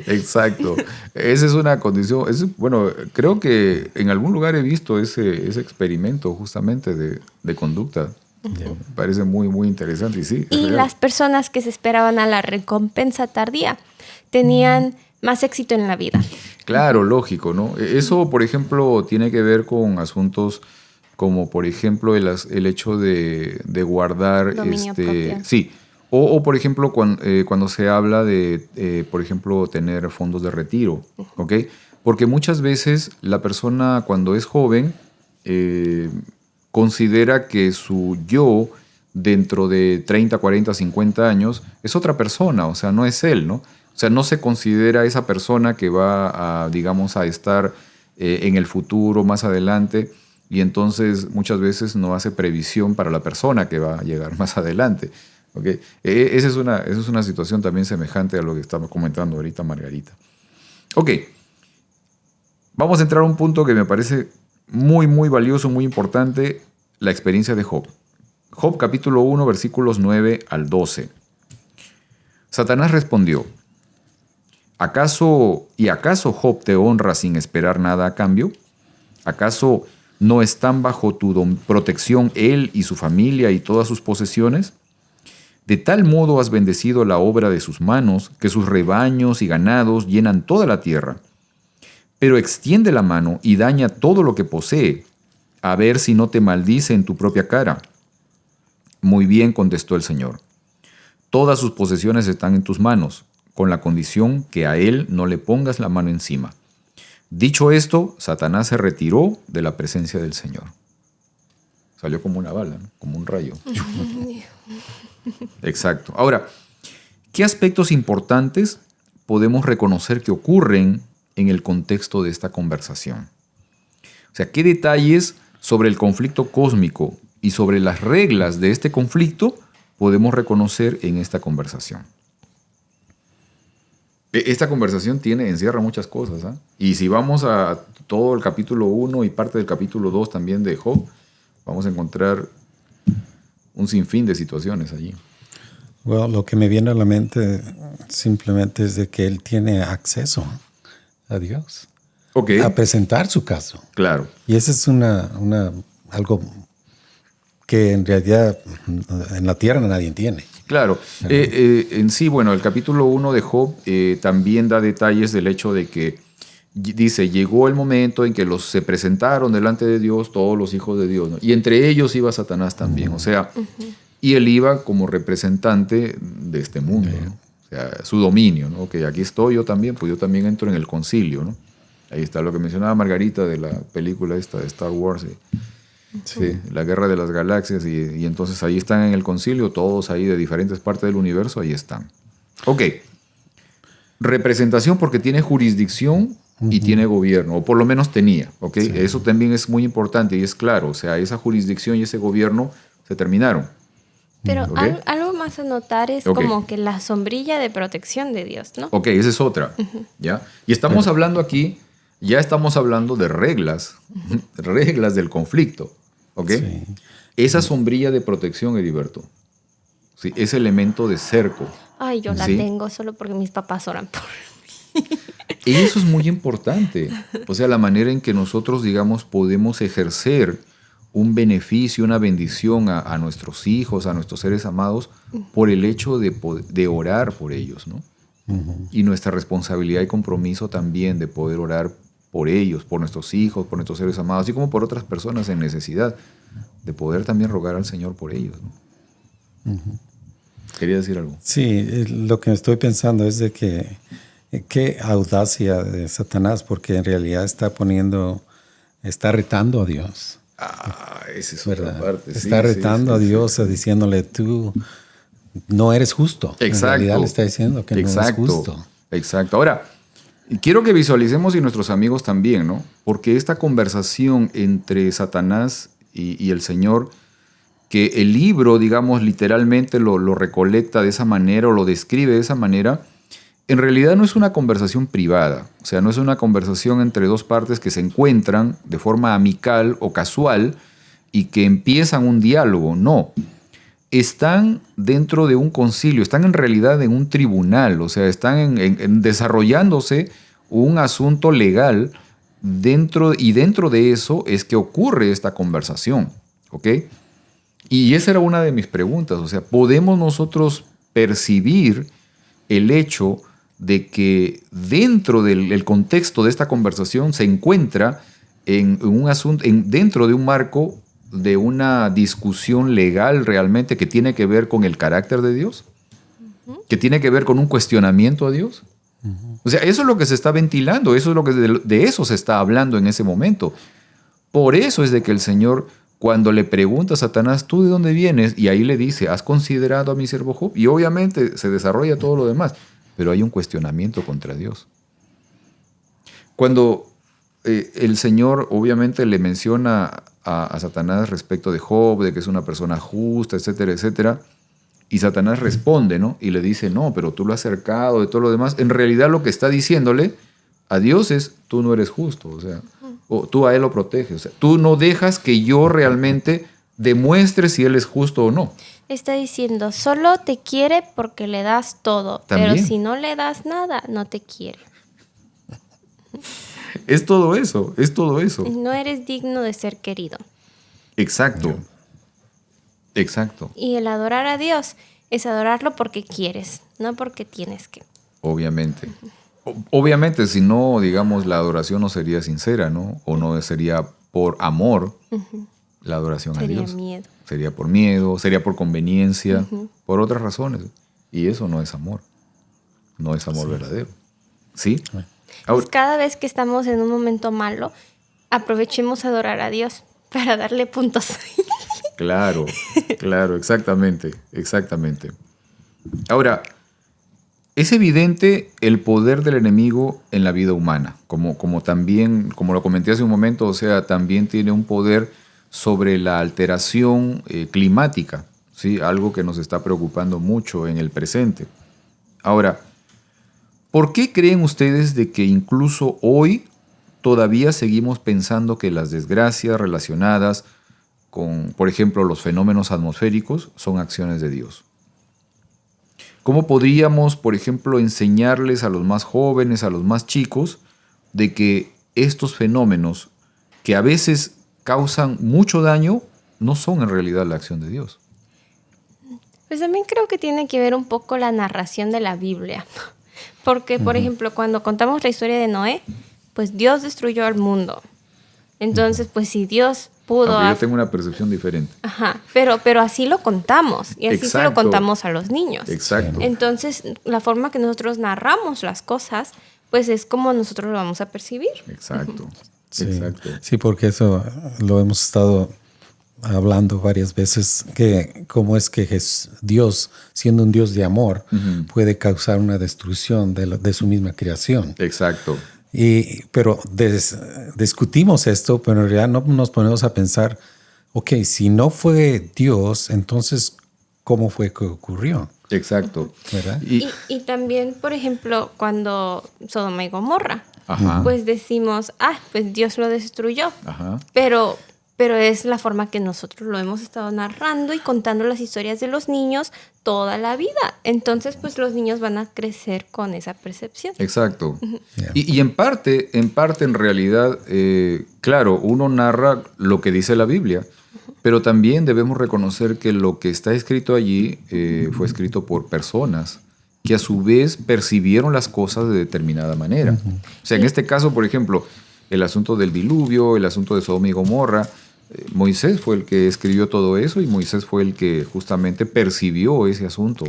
Exacto. Esa es una condición. Bueno, creo que en algún lugar he visto ese experimento justamente de conducta. Me parece muy, muy interesante. Y sí, y las personas que se esperaban a la recompensa tardía tenían más éxito en la vida. Claro, lógico, ¿no? Eso, por ejemplo, tiene que ver con asuntos como, por ejemplo, el hecho de guardar... Dominio propio. Sí. O, por ejemplo, cuando se habla de, por ejemplo, tener fondos de retiro, ¿ok? Porque muchas veces la persona, cuando es joven, considera que su yo dentro de 30, 40, 50 años es otra persona, o sea, no es él, ¿no? O sea, no se considera esa persona que va a, digamos, a estar en el futuro, más adelante, y entonces muchas veces no hace previsión para la persona que va a llegar más adelante. ¿Okay? Esa es una situación también semejante a lo que estamos comentando ahorita Margarita. Ok, vamos a entrar a un punto que me parece muy, muy valioso, muy importante, la experiencia de Job. Job capítulo 1, versículos 9 al 12. Satanás respondió: ¿Acaso Job te honra sin esperar nada a cambio? ¿Acaso no están bajo tu protección él y su familia y todas sus posesiones? De tal modo has bendecido la obra de sus manos, que sus rebaños y ganados llenan toda la tierra. Pero extiende la mano y daña todo lo que posee, a ver si no te maldice en tu propia cara. Muy bien, contestó el Señor. Todas sus posesiones están en tus manos, con la condición que a él no le pongas la mano encima. Dicho esto, Satanás se retiró de la presencia del Señor. Salió como una bala, ¿no? Como un rayo. Exacto. Ahora, ¿qué aspectos importantes podemos reconocer que ocurren en el contexto de esta conversación? O sea, ¿qué detalles sobre el conflicto cósmico y sobre las reglas de este conflicto podemos reconocer en esta conversación? Esta conversación encierra muchas cosas, ¿eh? Y si vamos a todo el capítulo 1 y parte del capítulo 2 también de Job, vamos a encontrar un sinfín de situaciones allí. Bueno, lo que me viene a la mente simplemente es de que él tiene acceso a Dios. Okay. A presentar su caso. Claro. Y eso es algo que en realidad en la tierra nadie tiene. Claro. En sí, bueno, el capítulo 1 de Job también da detalles del hecho de que dice, llegó el momento en que se presentaron delante de Dios todos los hijos de Dios, ¿no? Y entre ellos iba Satanás también, o sea, y él iba como representante de este mundo, ¿no? O sea, su dominio, ¿no? Que aquí estoy yo también, pues yo también entro en el concilio, ¿no? Ahí está lo que mencionaba Margarita de la película esta de Star Wars, sí, la guerra de las galaxias, y entonces ahí están en el concilio, todos ahí de diferentes partes del universo, ahí están. Ok, representación porque tiene jurisdicción y tiene gobierno, o por lo menos tenía, ¿ok? Sí. Eso también es muy importante y es claro, o sea, esa jurisdicción y ese gobierno se terminaron. Pero ¿Okay? Algo más a notar es como que la sombrilla de protección de Dios, ¿no? Ok, esa es otra, ¿ya? Y estamos hablando aquí, ya estamos hablando de reglas del conflicto, ¿ok? Sí. Esa sombrilla de protección, Heriberto, ¿sí? Ese elemento de cerco. Ay, yo la tengo solo porque mis papás oran por mí. Eso es muy importante. O sea, la manera en que nosotros, digamos, podemos ejercer un beneficio, una bendición a nuestros hijos, a nuestros seres amados, por el hecho de orar por ellos, ¿no? Y nuestra responsabilidad y compromiso también de poder orar por ellos, por nuestros hijos, por nuestros seres amados, así como por otras personas en necesidad, de poder también rogar al Señor por ellos, ¿no? ¿Quería decir algo? Sí, lo que estoy pensando es de que qué audacia de Satanás, porque en realidad está retando a Dios. Esa es otra parte. Está retando a Dios, diciéndole, tú no eres justo. Exacto. En realidad le está diciendo que no es justo. Exacto. Ahora, quiero que visualicemos y nuestros amigos también, ¿no? Porque esta conversación entre Satanás y el Señor, que el libro, digamos, literalmente lo recolecta de esa manera o lo describe de esa manera, en realidad no es una conversación privada. O sea, no es una conversación entre dos partes que se encuentran de forma amical o casual y que empiezan un diálogo. No. Están dentro de un concilio, están en realidad en un tribunal, o sea, están desarrollándose un asunto legal y dentro de eso es que ocurre esta conversación, ¿ok? Y esa era una de mis preguntas, o sea, ¿podemos nosotros percibir el hecho de que dentro del contexto de esta conversación se encuentra en un asunto, dentro de un marco de una discusión legal realmente que tiene que ver con el carácter de Dios? ¿Que tiene que ver con un cuestionamiento a Dios? O sea, eso es lo que se está ventilando, eso es lo que de eso se está hablando en ese momento. Por eso es de que el Señor, cuando le pregunta a Satanás, ¿tú de dónde vienes? Y ahí le dice, ¿has considerado a mi siervo Job? Y obviamente se desarrolla todo lo demás, pero hay un cuestionamiento contra Dios. Cuando el Señor obviamente le menciona a Satanás respecto de Job, de que es una persona justa, etcétera, etcétera, y Satanás responde, ¿no? Y le dice, no, pero tú lo has cercado de todo lo demás. En realidad lo que está diciéndole a Dios es, tú no eres justo, o sea, o tú a él lo proteges, o sea, tú no dejas que yo realmente demuestre si él es justo o no. Está diciendo, solo te quiere porque le das todo, ¿También? pero si no le das nada, no te quiere. Es todo eso, es todo eso. No eres digno de ser querido. Exacto. Exacto. Y el adorar a Dios es adorarlo porque quieres, no porque tienes que. Obviamente. Obviamente, si no, digamos, la adoración no sería sincera, ¿no? O no sería por amor la adoración a Dios. Sería miedo. Sería por miedo, sería por conveniencia, por otras razones. Y eso no es amor. No es amor verdadero. ¿Sí? Pues cada vez que estamos en un momento malo, aprovechemos a adorar a Dios para darle puntos. Claro, claro, exactamente, exactamente. Ahora, es evidente el poder del enemigo en la vida humana, como también, como lo comenté hace un momento, o sea, también tiene un poder sobre la alteración climática, ¿sí? Algo que nos está preocupando mucho en el presente. Ahora, ¿por qué creen ustedes de que incluso hoy todavía seguimos pensando que las desgracias relacionadas con, por ejemplo, los fenómenos atmosféricos son acciones de Dios? ¿Cómo podríamos, por ejemplo, enseñarles a los más jóvenes, a los más chicos, de que estos fenómenos que a veces causan mucho daño no son en realidad la acción de Dios? Pues también creo que tiene que ver un poco la narración de la Biblia. Porque, por ejemplo, cuando contamos la historia de Noé, pues Dios destruyó al mundo. Entonces, pues si Dios pudo... Aunque yo tengo una percepción diferente. Ajá, pero así lo contamos. Y así se lo Exacto. contamos a los niños. Exacto. Entonces, la forma que nosotros narramos las cosas, pues es como nosotros lo vamos a percibir. Exacto. Sí, Exacto. sí, porque eso lo hemos estado hablando varias veces, que cómo es que Dios, siendo un Dios de amor, puede causar una destrucción de su misma creación. Exacto. Pero discutimos esto, pero en realidad no nos ponemos a pensar, ok, si no fue Dios, entonces, ¿cómo fue que ocurrió? Exacto. ¿Verdad? Y también, por ejemplo, cuando Sodoma y Gomorra, Ajá. pues decimos, pues Dios lo destruyó. Ajá. Pero es la forma que nosotros lo hemos estado narrando y contando las historias de los niños toda la vida. Entonces, pues los niños van a crecer con esa percepción. Exacto. Yeah. Y en parte, en realidad, claro, uno narra lo que dice la Biblia, pero también debemos reconocer que lo que está escrito allí fue escrito por personas que a su vez percibieron las cosas de determinada manera. O sea, en este caso, por ejemplo, el asunto del diluvio, el asunto de Sodoma y Gomorra, Moisés fue el que escribió todo eso y Moisés fue el que justamente percibió ese asunto.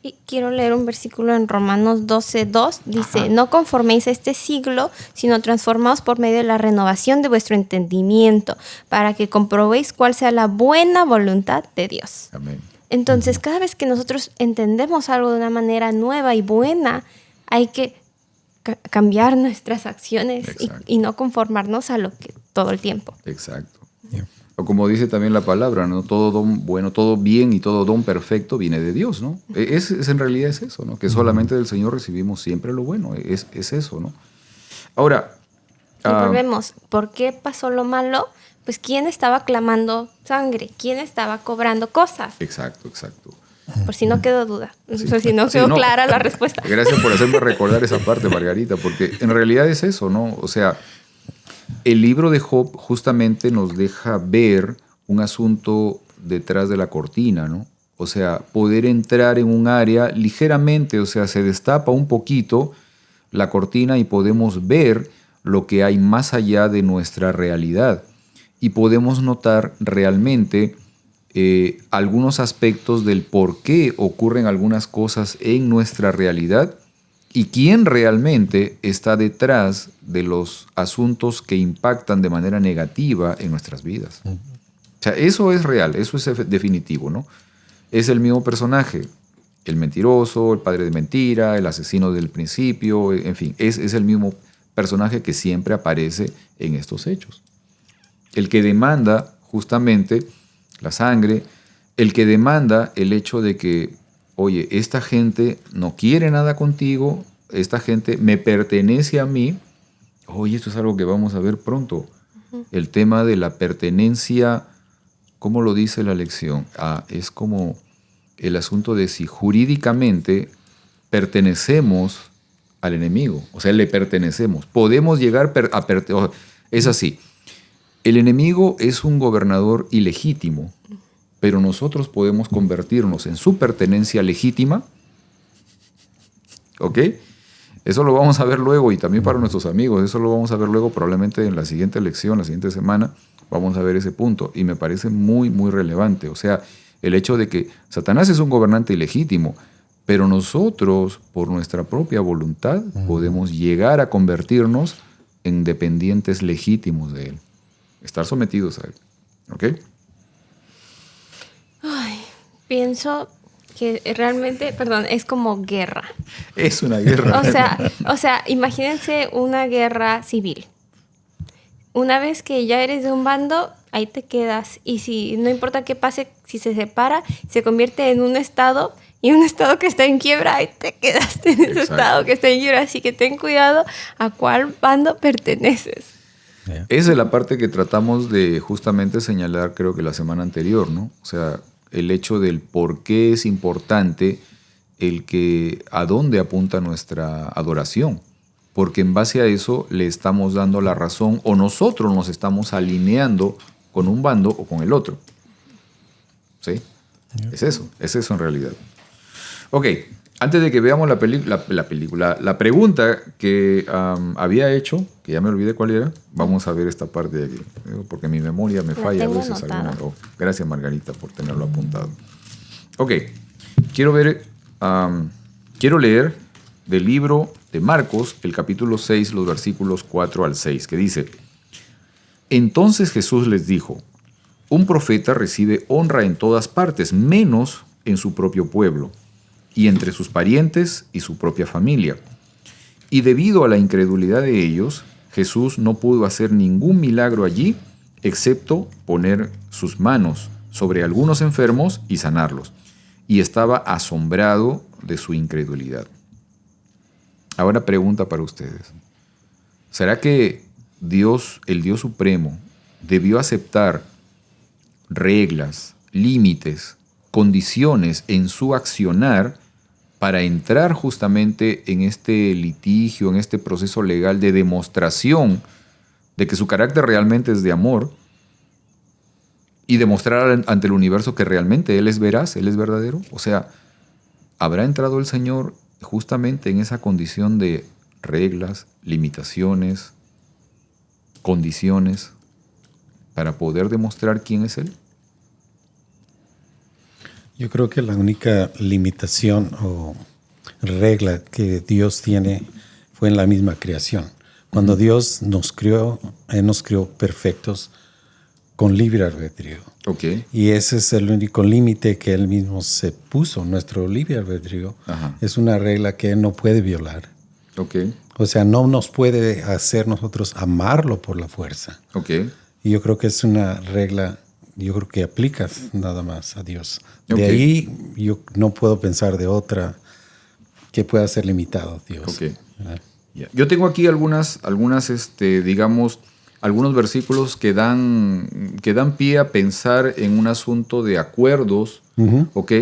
Y quiero leer un versículo en Romanos 12:2. Dice, no conforméis a este siglo, sino transformaos por medio de la renovación de vuestro entendimiento, para que comprobéis cuál sea la buena voluntad de Dios. Amén. Entonces, cada vez que nosotros entendemos algo de una manera nueva y buena, hay que cambiar nuestras acciones y no conformarnos a lo que todo el tiempo. Exacto. Yeah. O como dice también la palabra, ¿no? Todo don bueno, todo bien y todo don perfecto viene de Dios, ¿no? En realidad es eso, ¿no? Que solamente del Señor recibimos siempre lo bueno. Es eso, ¿no? Ahora, Y volvemos, ¿por qué pasó lo malo? Pues ¿quién estaba clamando sangre? ¿Quién estaba cobrando cosas? Exacto, exacto. Por si no quedó duda, Sí. por si no quedó clara la respuesta. Gracias por hacerme recordar esa parte, Margarita, porque en realidad es eso, ¿no? O sea, el libro de Job justamente nos deja ver un asunto detrás de la cortina, ¿no? O sea, poder entrar en un área ligeramente, o sea, se destapa un poquito la cortina y podemos ver lo que hay más allá de nuestra realidad. Y podemos notar realmente algunos aspectos del por qué ocurren algunas cosas en nuestra realidad y quién realmente está detrás de los asuntos que impactan de manera negativa en nuestras vidas. O sea, eso es real, eso es definitivo, ¿no? Es el mismo personaje, el mentiroso, el padre de mentira, el asesino del principio, en fin, es el mismo personaje que siempre aparece en estos hechos. El que demanda justamente la sangre, el que demanda el hecho de que, oye, esta gente no quiere nada contigo, esta gente me pertenece a mí. Oye, esto es algo que vamos a ver pronto. El tema de la pertenencia, ¿cómo lo dice la lección? Es como el asunto de si jurídicamente pertenecemos al enemigo, o sea, le pertenecemos. Podemos llegar a pertenecer. Es así. El enemigo es un gobernador ilegítimo, pero nosotros podemos convertirnos en su pertenencia legítima. ¿Ok? Eso lo vamos a ver luego y también para nuestros amigos. Eso lo vamos a ver luego probablemente en la siguiente lección, la siguiente semana. Vamos a ver ese punto y me parece muy, muy relevante. O sea, el hecho de que Satanás es un gobernante ilegítimo, pero nosotros, por nuestra propia voluntad, podemos llegar a convertirnos en dependientes legítimos de él. Estar sometidos a él. ¿Ok? Ay, pienso que realmente, perdón, es como guerra. Es una guerra. O sea, imagínense una guerra civil. Una vez que ya eres de un bando, ahí te quedas. Y si no importa qué pase, si se separa, se convierte en un estado, y un estado que está en quiebra, ahí te quedaste en ese estado que está en quiebra. Así que ten cuidado a cuál bando perteneces. Esa es la parte que tratamos de justamente señalar, creo que la semana anterior, ¿no? O sea, el hecho del por qué es importante el que a dónde apunta nuestra adoración. Porque en base a eso le estamos dando la razón o nosotros nos estamos alineando con un bando o con el otro. ¿Sí? Es eso en realidad. Ok, antes de que veamos la película, la pregunta que había hecho, que ya me olvidé cuál era, vamos a ver esta parte de aquí, porque mi memoria me falla a veces. Gracias, Margarita, por tenerlo apuntado. Ok, quiero leer del libro de Marcos, el capítulo 6, los versículos 4 al 6, que dice: Entonces Jesús les dijo, un profeta recibe honra en todas partes, menos en su propio pueblo, y entre sus parientes y su propia familia. Y debido a la incredulidad de ellos, Jesús no pudo hacer ningún milagro allí, excepto poner sus manos sobre algunos enfermos y sanarlos. Y estaba asombrado de su incredulidad. Ahora pregunta para ustedes. ¿Será que Dios, el Dios Supremo, debió aceptar reglas, límites, condiciones en su accionar para entrar justamente en este litigio, en este proceso legal de demostración de que su carácter realmente es de amor y demostrar ante el universo que realmente Él es veraz, Él es verdadero? O sea, ¿habrá entrado el Señor justamente en esa condición de reglas, limitaciones, condiciones para poder demostrar quién es Él? Yo creo que la única limitación o regla que Dios tiene fue en la misma creación. Cuando Dios nos creó, Él nos creó perfectos con libre albedrío. Okay. Y ese es el único límite que Él mismo se puso, nuestro libre albedrío. Ajá. Es una regla que Él no puede violar. Okay. O sea, no nos puede hacer nosotros amarlo por la fuerza. Okay. Y yo creo que es una regla, yo creo que aplicas nada más a Dios. De Okay. ahí yo no puedo pensar de otra que pueda ser limitado, Dios. Okay. Yo tengo aquí algunas digamos, algunos versículos que dan pie a pensar en un asunto de acuerdos, ¿ok?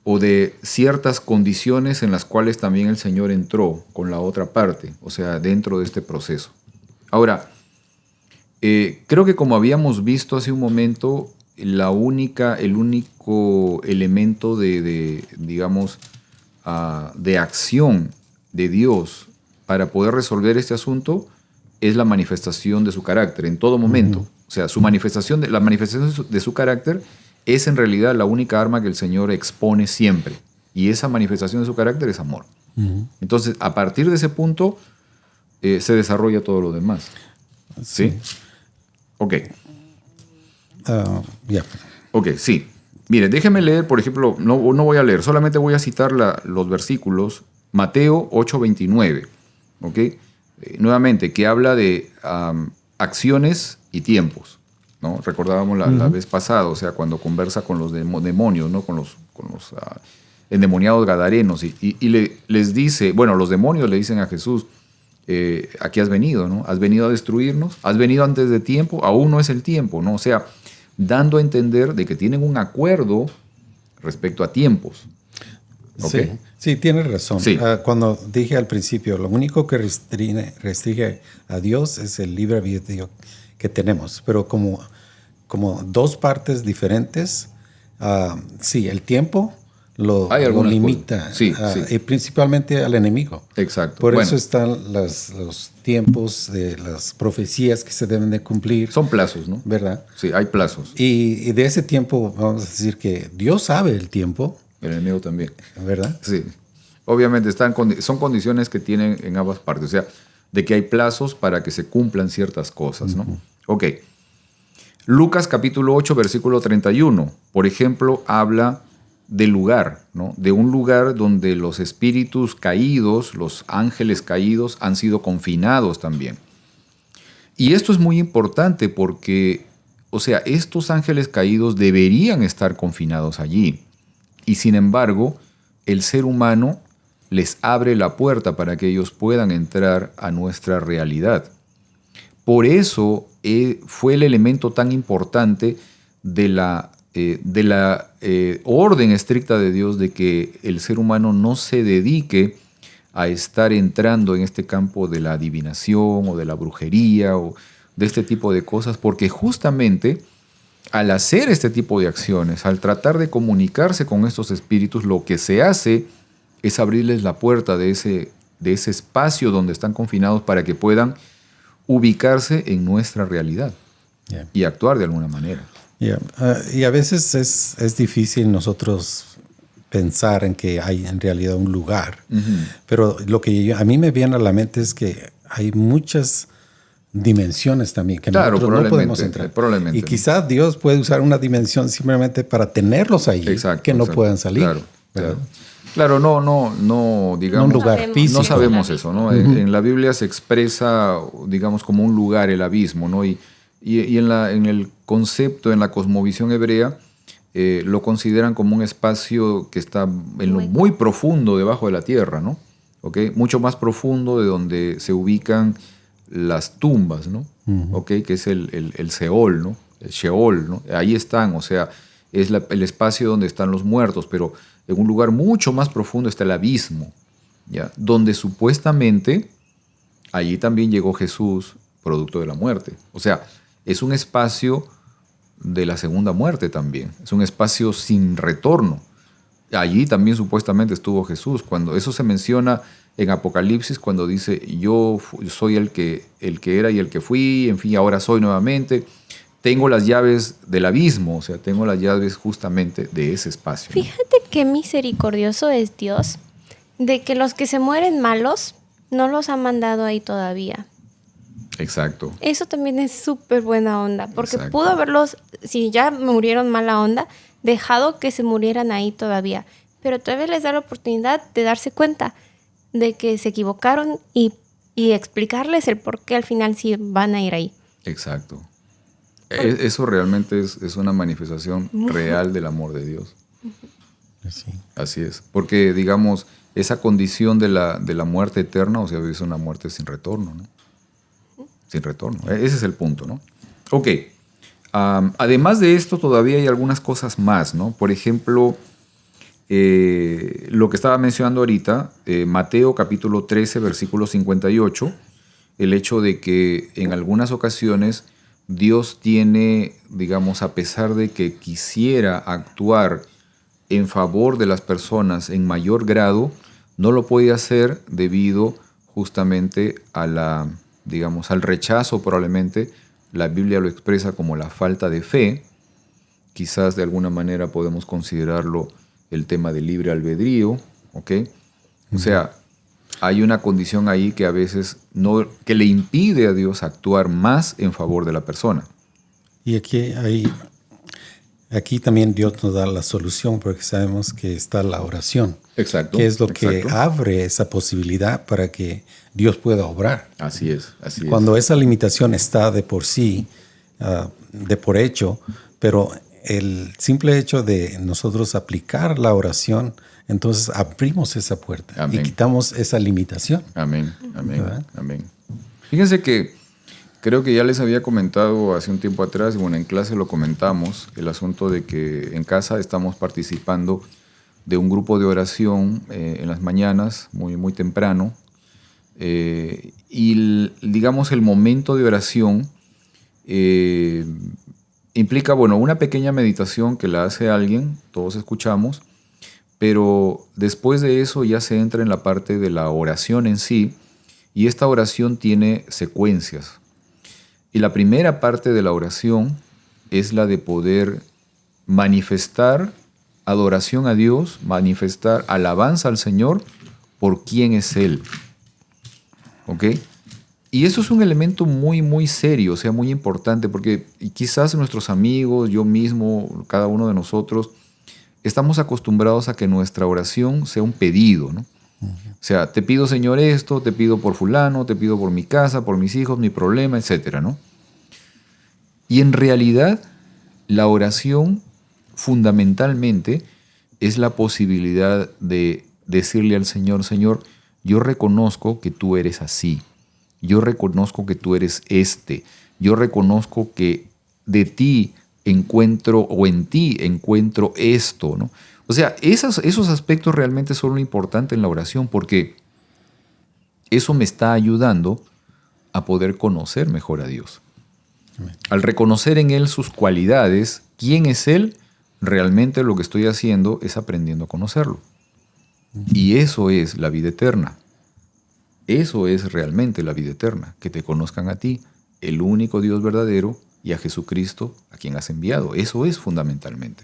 O de ciertas condiciones en las cuales también el Señor entró con la otra parte, o sea, dentro de este proceso. Ahora, creo que como habíamos visto hace un momento, el único elemento digamos, de acción de Dios para poder resolver este asunto es la manifestación de su carácter en todo momento. O sea, la manifestación de su carácter es en realidad la única arma que el Señor expone siempre. Y esa manifestación de su carácter es amor. Entonces, a partir de ese punto, se desarrolla todo lo demás. ¿Sí? Ok. Ok, sí. Mire, déjeme leer, por ejemplo, no voy a leer, solamente voy a citar los versículos. Mateo 8:29, ¿ok? Nuevamente, que habla de acciones y tiempos, ¿no? Recordábamos la vez pasada, o sea, cuando conversa con los demonios, ¿no? Con los endemoniados gadarenos les dice, bueno, los demonios le dicen a Jesús, aquí has venido, ¿no? Has venido a destruirnos, has venido antes de tiempo, aún no es el tiempo, ¿no? O sea, dando a entender de que tienen un acuerdo respecto a tiempos. ¿Okay? Sí, tienes razón. Sí. Cuando dije al principio, lo único que restringe a Dios es el libre albedrío que tenemos, pero como dos partes diferentes, sí, el tiempo lo limita, sí. Y principalmente al enemigo. Exacto. Por eso están los tiempos de las profecías que se deben de cumplir. Son plazos, ¿no? ¿Verdad? Sí, hay plazos. Y de ese tiempo, vamos a decir que Dios sabe el tiempo. El enemigo también. ¿Verdad? Sí. Obviamente son condiciones que tienen en ambas partes. O sea, de que hay plazos para que se cumplan ciertas cosas, ¿no? Ok. Lucas capítulo 8, versículo 31. Por ejemplo, habla del lugar, ¿no? De un lugar donde los espíritus caídos, los ángeles caídos, han sido confinados también. Y esto es muy importante porque, o sea, estos ángeles caídos deberían estar confinados allí. Y sin embargo, el ser humano les abre la puerta para que ellos puedan entrar a nuestra realidad. Por eso fue el elemento tan importante de la orden estricta de Dios de que el ser humano no se dedique a estar entrando en este campo de la adivinación o de la brujería o de este tipo de cosas, porque justamente al hacer este tipo de acciones, al tratar de comunicarse con estos espíritus, lo que se hace es abrirles la puerta de ese espacio donde están confinados para que puedan ubicarse en nuestra realidad y actuar de alguna manera. Y a veces es difícil nosotros pensar en que hay en realidad un lugar, pero lo que a mí me viene a la mente es que hay muchas dimensiones también que nosotros no podemos entrar. Y quizás Dios puede usar una dimensión simplemente para tenerlos ahí, que no puedan salir. Claro, no, digamos, un lugar físico. No sabemos eso, ¿no? En la Biblia se expresa, digamos, como un lugar, el abismo, ¿no? Y en el concepto, en la cosmovisión hebrea, lo consideran como un espacio que está en lo muy profundo debajo de la tierra, ¿no? ¿Okay? Mucho más profundo de donde se ubican las tumbas, ¿no? ¿Okay? Que es el Seol, ¿no? El Sheol, ¿no? Ahí están, o sea, es el espacio donde están los muertos, pero en un lugar mucho más profundo está el abismo, ¿ya? Donde supuestamente allí también llegó Jesús, producto de la muerte. O sea, es un espacio de la segunda muerte también, es un espacio sin retorno. Allí también supuestamente estuvo Jesús, cuando eso se menciona en Apocalipsis, cuando dice, yo soy el que era y el que fui, en fin, ahora soy nuevamente. Tengo las llaves del abismo, o sea, tengo las llaves justamente de ese espacio, ¿no? Fíjate qué misericordioso es Dios, de que los que se mueren malos no los ha mandado ahí todavía. Exacto. Eso también es súper buena onda, porque pudo haberlos, si ya murieron mala onda, dejado que se murieran ahí todavía. Pero todavía les da la oportunidad de darse cuenta de que se equivocaron y explicarles el por qué al final sí van a ir ahí. Exacto. Eso realmente es una manifestación real del amor de Dios. Sí. Así es. Porque, digamos, esa condición de la muerte eterna, o sea, es una muerte sin retorno, ¿no? Sin retorno. Ese es el punto, ¿no? Ok. Además de esto, todavía hay algunas cosas más, ¿no? Por ejemplo, lo que estaba mencionando ahorita, Mateo capítulo 13, versículo 58, el hecho de que en algunas ocasiones Dios tiene, digamos, a pesar de que quisiera actuar en favor de las personas en mayor grado, no lo puede hacer debido justamente a digamos, al rechazo probablemente. La Biblia lo expresa como la falta de fe. Quizás de alguna manera podemos considerarlo el tema del libre albedrío, ¿ok? O sea, hay una condición ahí que a veces que le impide a Dios actuar más en favor de la persona. Y aquí también Dios nos da la solución porque sabemos que está la oración. Exacto. Que es lo que abre esa posibilidad para que Dios pueda obrar. Así es, así es. Cuando esa limitación está de por sí, de por hecho, pero el simple hecho de nosotros aplicar la oración, entonces abrimos esa puerta. Amén. Y quitamos esa limitación. Amén, amén, amén. Fíjense que creo que ya les había comentado hace un tiempo atrás, y bueno, en clase lo comentamos, el asunto de que en casa estamos participando de un grupo de oración en las mañanas, muy, muy temprano, y digamos el momento de oración implica, bueno, una pequeña meditación que la hace alguien, todos escuchamos, pero después de eso ya se entra en la parte de la oración en sí, y esta oración tiene secuencias. Y la primera parte de la oración es la de poder manifestar adoración a Dios, manifestar alabanza al Señor por quién es Él. ¿Ok? Y eso es un elemento muy, muy serio, o sea, muy importante, porque quizás nuestros amigos, yo mismo, cada uno de nosotros, estamos acostumbrados a que nuestra oración sea un pedido, ¿no? O sea, te pido, Señor, esto, te pido por fulano, te pido por mi casa, por mis hijos, mi problema, etcétera, ¿no? Y en realidad, la oración fundamentalmente es la posibilidad de decirle al Señor, Señor, yo reconozco que tú eres así. Yo reconozco que tú eres yo reconozco que de ti encuentro o en ti encuentro esto, ¿no? O sea, esos aspectos realmente son lo importante en la oración porque eso me está ayudando a poder conocer mejor a Dios. Al reconocer en Él sus cualidades, quién es Él, realmente lo que estoy haciendo es aprendiendo a conocerlo. Y eso es la vida eterna. Eso es realmente la vida eterna, que te conozcan a ti, el único Dios verdadero, y a Jesucristo, a quien has enviado. Eso es fundamentalmente.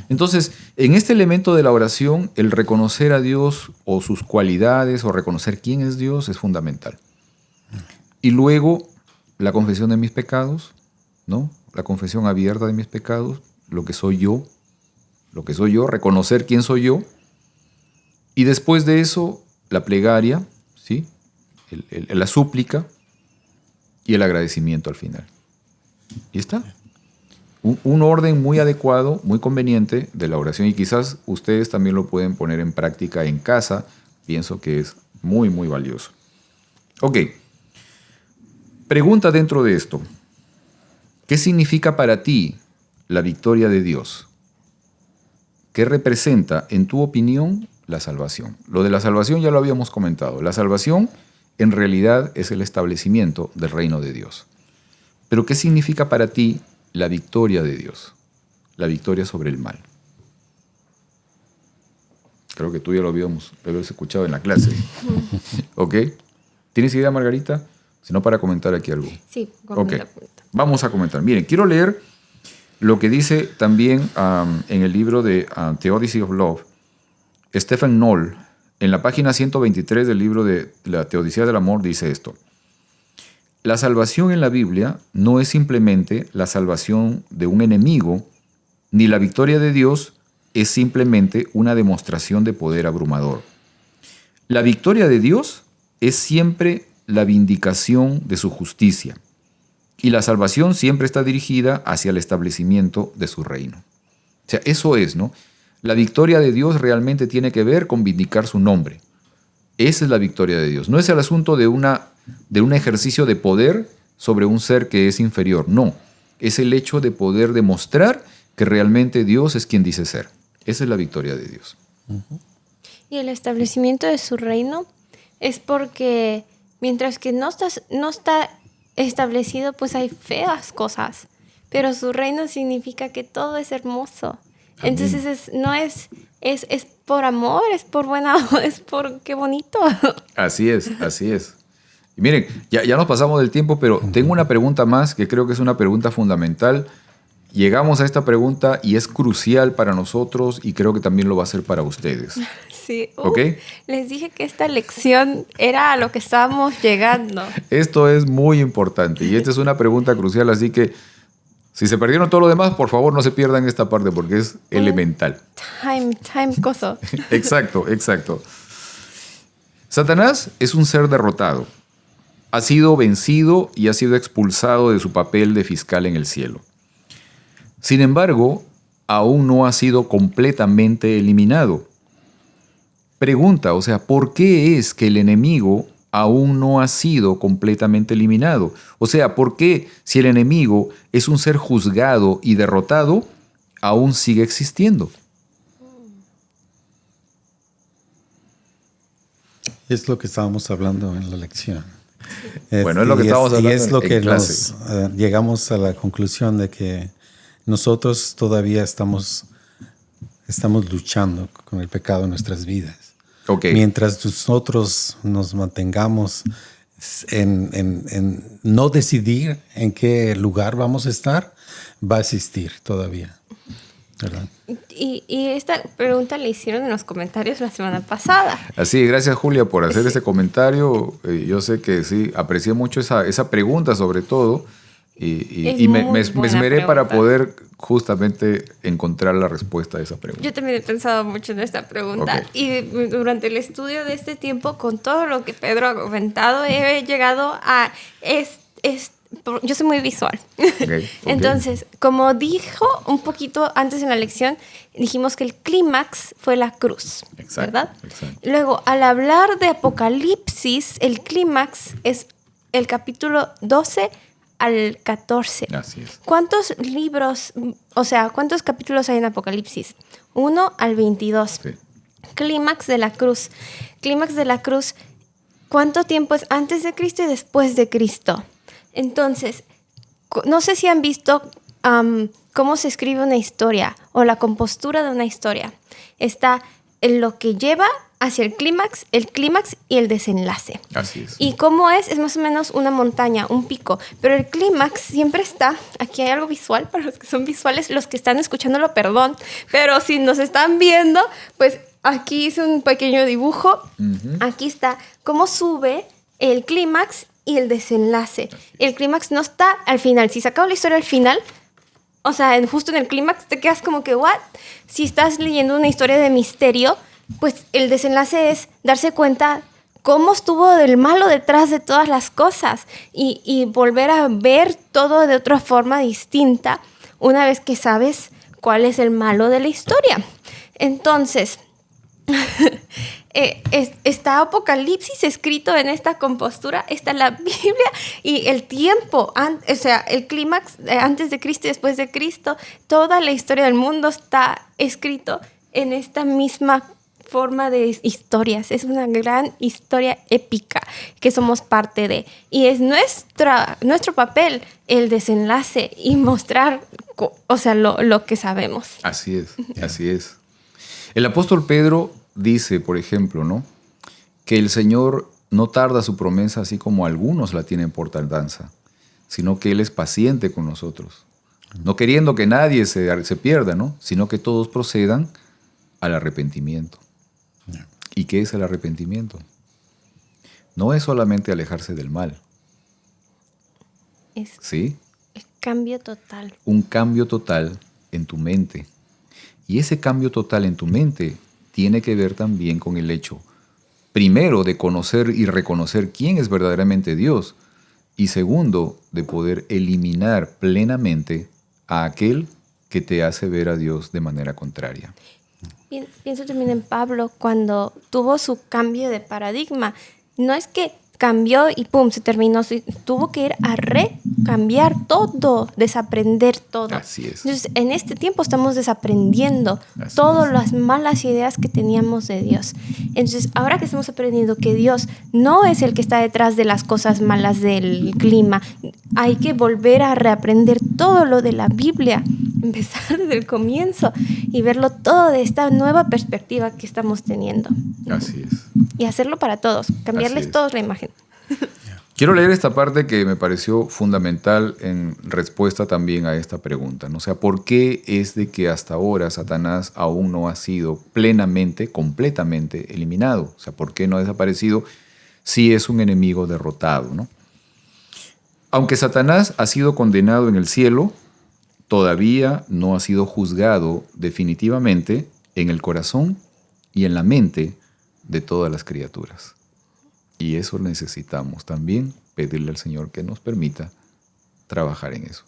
Entonces, en este elemento de la oración, el reconocer a Dios o sus cualidades o reconocer quién es Dios es fundamental. Y luego, la confesión de mis pecados, ¿no? La confesión abierta de mis pecados, lo que soy yo, reconocer quién soy yo. Y después de eso, la plegaria, ¿sí? La súplica y el agradecimiento al final. Y está. Un orden muy adecuado, muy conveniente de la oración. Y quizás ustedes también lo pueden poner en práctica en casa. Pienso que es muy, muy valioso. Ok. Pregunta dentro de esto. ¿Qué significa para ti la victoria de Dios? ¿Qué representa, en tu opinión, la salvación? Lo de la salvación ya lo habíamos comentado. La salvación en realidad es el establecimiento del reino de Dios. Pero ¿qué significa para ti la victoria de Dios? La victoria sobre el mal. Creo que tú ya lo habíamos escuchado en la clase. ¿Ok? ¿Tienes idea, Margarita? Si no, para comentar aquí algo. Sí, comenta. Vamos a comentar. Miren, quiero leer lo que dice también en el libro de The Odyssey of Love, Stephen Knoll, en la página 123 del libro de la Teodicea del Amor, dice esto. La salvación en la Biblia no es simplemente la salvación de un enemigo, ni la victoria de Dios es simplemente una demostración de poder abrumador. La victoria de Dios es siempre la vindicación de su justicia, y la salvación siempre está dirigida hacia el establecimiento de su reino. O sea, eso es, ¿no? La victoria de Dios realmente tiene que ver con vindicar su nombre. Esa es la victoria de Dios. No es el asunto de un ejercicio de poder sobre un ser que es inferior. No. Es el hecho de poder demostrar que realmente Dios es quien dice ser. Esa es la victoria de Dios. Y el establecimiento de su reino es porque mientras que no está establecido, pues hay feas cosas. Pero su reino significa que todo es hermoso. Amén. Entonces es por amor, es por buena, es por qué bonito. Así es, así es. Y miren, ya nos pasamos del tiempo, pero tengo una pregunta más que creo que es una pregunta fundamental. Llegamos a esta pregunta y es crucial para nosotros y creo que también lo va a ser para ustedes. Sí. ¿Ok? Les dije que esta lección era a lo que estábamos llegando. Esto es muy importante y esta es una pregunta crucial, así que si se perdieron todo lo demás, por favor no se pierdan esta parte porque es elemental. Time coso. Exacto. Satanás es un ser derrotado. Ha sido vencido y ha sido expulsado de su papel de fiscal en el cielo. Sin embargo, aún no ha sido completamente eliminado. Pregunta, ¿por qué es que el enemigo aún no ha sido completamente eliminado? ¿Por qué si el enemigo es un ser juzgado y derrotado, aún sigue existiendo? Es lo que estábamos hablando en la lección. Bueno, es lo que estábamos hablando y es lo que clase. Llegamos a la conclusión de que nosotros todavía estamos luchando con el pecado en nuestras vidas. Okay. Mientras nosotros nos mantengamos en no decidir en qué lugar vamos a estar, va a existir todavía, ¿verdad? Y esta pregunta la hicieron en los comentarios la semana pasada. Así, gracias Julia por hacer ese comentario. Yo sé que sí, aprecié mucho esa pregunta sobre todo y me esmeré para poder justamente encontrar la respuesta a esa pregunta. Yo también he pensado mucho en esta pregunta y durante el estudio de este tiempo, con todo lo que Pedro ha comentado, he llegado a... yo soy muy visual. Okay. Entonces, como dijo un poquito antes en la lección, dijimos que el clímax fue la cruz, ¿verdad? Exacto. Luego, al hablar de Apocalipsis, el clímax es el capítulo 12 al 14. Así es. ¿Cuántos libros, cuántos capítulos hay en Apocalipsis? 1 al 22. Sí. Clímax de la cruz. Clímax de la cruz, ¿cuánto tiempo es antes de Cristo y después de Cristo? Entonces, no sé si han visto cómo se escribe una historia o la compostura de una historia. Está en lo que lleva hacia el clímax y el desenlace. Así es. Y cómo es más o menos una montaña, un pico. Pero el clímax siempre está, aquí hay algo visual, para los que son visuales, los que están escuchándolo, perdón. Pero si nos están viendo, pues aquí hice un pequeño dibujo. Uh-huh. Aquí está cómo sube el clímax y el desenlace. El clímax no está al final. Si se acaba la historia al final, justo en el clímax te quedas como que, ¿what? Si estás leyendo una historia de misterio, pues el desenlace es darse cuenta cómo estuvo el malo detrás de todas las cosas y volver a ver todo de otra forma distinta una vez que sabes cuál es el malo de la historia. Entonces, está Apocalipsis escrito en esta compostura, está la Biblia y el tiempo, el clímax antes de Cristo y después de Cristo, toda la historia del mundo está escrito en esta misma forma de historias. Es una gran historia épica que somos parte de. Y es nuestro papel el desenlace y mostrar lo que sabemos. Así es, así es. El apóstol Pedro dice, por ejemplo, ¿no?, que el Señor no tarda su promesa así como algunos la tienen por tardanza, sino que Él es paciente con nosotros, no queriendo que nadie se pierda, ¿no?, sino que todos procedan al arrepentimiento. ¿Y qué es el arrepentimiento? No es solamente alejarse del mal. Es ¿sí? El cambio total. Un cambio total en tu mente. Y ese cambio total en tu mente tiene que ver también con el hecho, primero, de conocer y reconocer quién es verdaderamente Dios, y segundo, de poder eliminar plenamente a aquel que te hace ver a Dios de manera contraria. Pienso también en Pablo cuando tuvo su cambio de paradigma. No es que cambió y pum, se terminó. Tuvo que ir a recambiar todo, desaprender todo. Así es. Entonces, en este tiempo estamos desaprendiendo todas las malas ideas que teníamos de Dios. Entonces, ahora que estamos aprendiendo que Dios no es el que está detrás de las cosas malas del clima, hay que volver a reaprender todo lo de la Biblia, empezar desde el comienzo y verlo todo de esta nueva perspectiva que estamos teniendo. Así es. Y hacerlo para todos, cambiarles todos la imagen. Quiero leer esta parte que me pareció fundamental en respuesta también a esta pregunta, ¿no? O sea, ¿por qué es de que hasta ahora Satanás aún no ha sido plenamente, completamente eliminado? O sea, ¿por qué no ha desaparecido si es un enemigo derrotado, ¿no? Aunque Satanás ha sido condenado en el cielo, todavía no ha sido juzgado definitivamente en el corazón y en la mente de todas las criaturas. Y eso necesitamos también pedirle al Señor que nos permita trabajar en eso.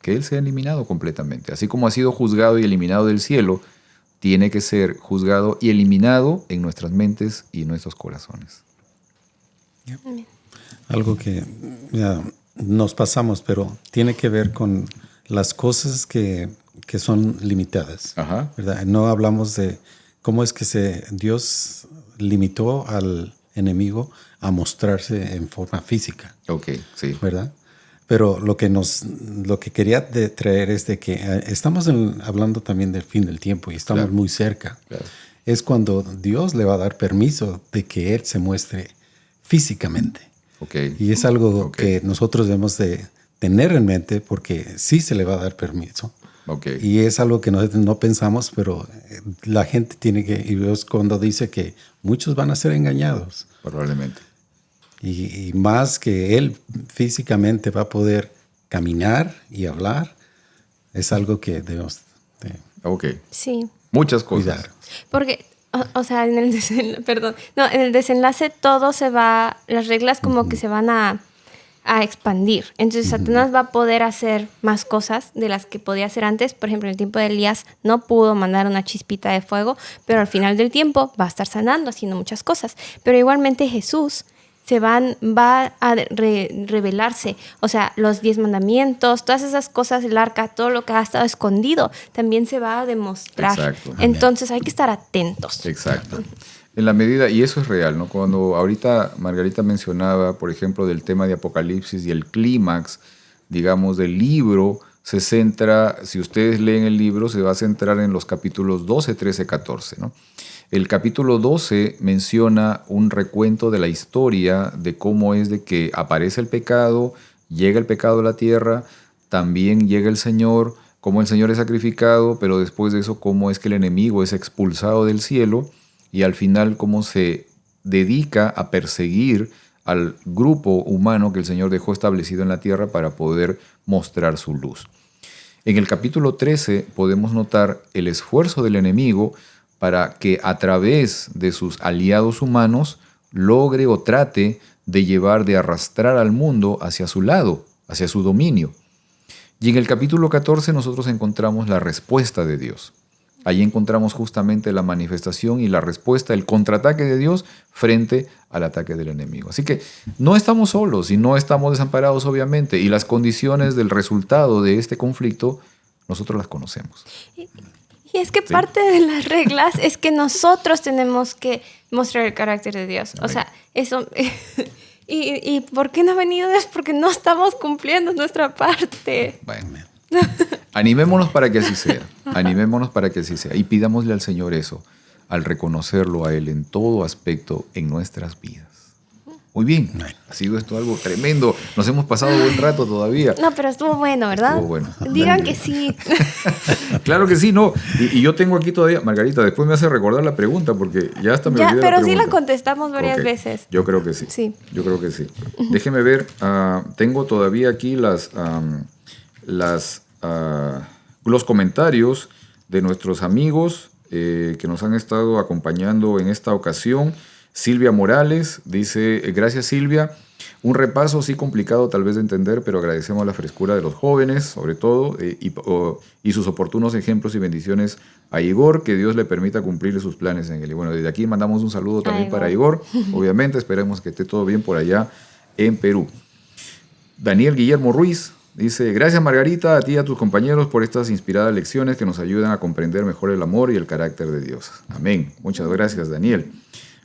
Que Él sea eliminado completamente. Así como ha sido juzgado y eliminado del cielo, tiene que ser juzgado y eliminado en nuestras mentes y nuestros corazones. Algo que nos pasamos, pero tiene que ver con las cosas que son limitadas. Ajá. ¿Verdad? No hablamos de cómo es que Dios limitó al enemigo a mostrarse en forma física. Ok, sí. ¿Verdad? Pero lo que quería traer es de que estamos hablando también del fin del tiempo y estamos muy cerca. Claro. Es cuando Dios le va a dar permiso de que Él se muestre físicamente. Okay. Y es algo que nosotros debemos de tener en mente porque sí se le va a dar permiso. Okay. Y es algo que nosotros no pensamos, pero la gente tiene que, y Dios cuando dice que muchos van a ser engañados. Probablemente. Y más que Él físicamente va a poder caminar y hablar, es algo que debemos Sí. Muchas cosas. Cuidar. Porque, o sea, en el desenlace todo se va, las reglas como que se van a expandir. Entonces Satanás va a poder hacer más cosas de las que podía hacer antes. Por ejemplo, en el tiempo de Elías no pudo mandar una chispita de fuego, pero al final del tiempo va a estar sanando, haciendo muchas cosas. Pero igualmente Jesús va a revelarse. O sea, los 10 mandamientos, todas esas cosas, el arca, todo lo que ha estado escondido, también se va a demostrar. Exacto. Entonces hay que estar atentos. Exacto. En la medida, y eso es real, ¿no? Cuando ahorita Margarita mencionaba, por ejemplo, del tema de Apocalipsis y el clímax, digamos, del libro, se centra, si ustedes leen el libro, se va a centrar en los capítulos 12, 13, 14, ¿no? El capítulo 12 menciona un recuento de la historia de cómo es de que aparece el pecado, llega el pecado a la tierra, también llega el Señor, cómo el Señor es sacrificado, pero después de eso cómo es que el enemigo es expulsado del cielo y al final cómo se dedica a perseguir al grupo humano que el Señor dejó establecido en la tierra para poder mostrar su luz. En el capítulo 13 podemos notar el esfuerzo del enemigo para que a través de sus aliados humanos logre o trate de arrastrar al mundo hacia su lado, hacia su dominio. Y en el capítulo 14 nosotros encontramos la respuesta de Dios. Allí encontramos justamente la manifestación y la respuesta, el contraataque de Dios frente al ataque del enemigo. Así que no estamos solos y no estamos desamparados, obviamente, y las condiciones del resultado de este conflicto nosotros las conocemos. Y es que parte de las reglas es que nosotros tenemos que mostrar el carácter de Dios. O sea, eso... ¿Y por qué no ha venido Dios? Porque no estamos cumpliendo nuestra parte. Bueno, animémonos para que así sea. Animémonos para que así sea. Y pidámosle al Señor eso, al reconocerlo a Él en todo aspecto en nuestras vidas. Muy bien, ha sido esto algo tremendo. Nos hemos pasado buen rato todavía. No, pero estuvo bueno, ¿verdad? Estuvo bueno. Digan que sí. Claro que sí, no. Y yo tengo aquí todavía, Margarita, después me hace recordar la pregunta porque ya hasta me olvidé la pregunta. Pero sí la contestamos varias veces. Yo creo que sí. Sí. Yo creo que sí. Déjeme ver, tengo todavía aquí los comentarios de nuestros amigos que nos han estado acompañando en esta ocasión. Silvia Morales dice, gracias Silvia. Un repaso sí complicado tal vez de entender, pero agradecemos la frescura de los jóvenes, sobre todo, y sus oportunos ejemplos y bendiciones a Igor, que Dios le permita cumplir sus planes en él. Y bueno, desde aquí mandamos un saludo también para Igor. Obviamente, esperemos que esté todo bien por allá en Perú. Daniel Guillermo Ruiz dice, gracias Margarita, a ti y a tus compañeros por estas inspiradas lecciones que nos ayudan a comprender mejor el amor y el carácter de Dios. Amén. Muchas gracias, Daniel.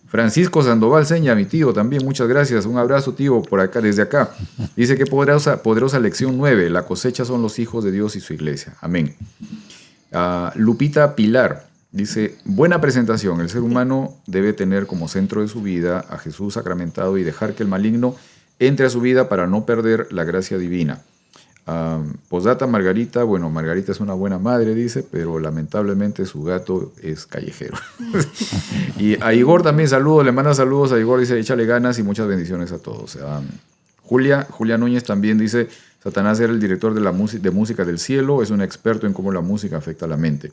Francisco Sandoval Seña, mi tío, también muchas gracias. Un abrazo, tío, por acá, desde acá. Dice que poderosa lección 9. La cosecha son los hijos de Dios y su iglesia. Amén. Lupita Pilar dice, buena presentación. El ser humano debe tener como centro de su vida a Jesús sacramentado y dejar que el maligno entre a su vida para no perder la gracia divina. Postdata Margarita, bueno, Margarita es una buena madre, dice, pero lamentablemente su gato es callejero. Y a Igor también saludos, le manda saludos a Igor, dice, échale ganas y muchas bendiciones a todos. Julia Núñez también dice, Satanás era el director de música del cielo, es un experto en cómo la música afecta a la mente.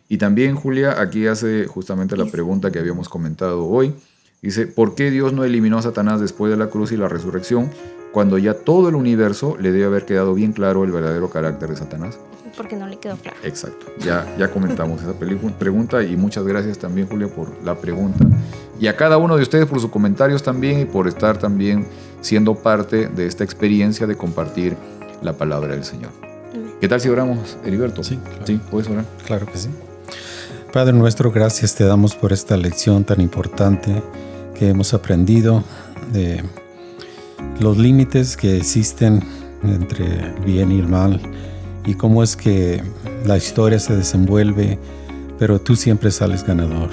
Y también Julia aquí hace justamente la pregunta que habíamos comentado hoy. Dice, ¿por qué Dios no eliminó a Satanás después de la cruz y la resurrección, cuando ya todo el universo le debe haber quedado bien claro el verdadero carácter de Satanás? Porque no le quedó claro. Exacto. Ya comentamos esa pregunta y muchas gracias también, Julia, por la pregunta. Y a cada uno de ustedes por sus comentarios también y por estar también siendo parte de esta experiencia de compartir la palabra del Señor. ¿Qué tal si oramos, Heriberto? Sí, claro. ¿Sí? ¿Puedes orar? Claro que sí. Padre nuestro, gracias te damos por esta lección tan importante que hemos aprendido de los límites que existen entre el bien y el mal y cómo es que la historia se desenvuelve, pero tú siempre sales ganador.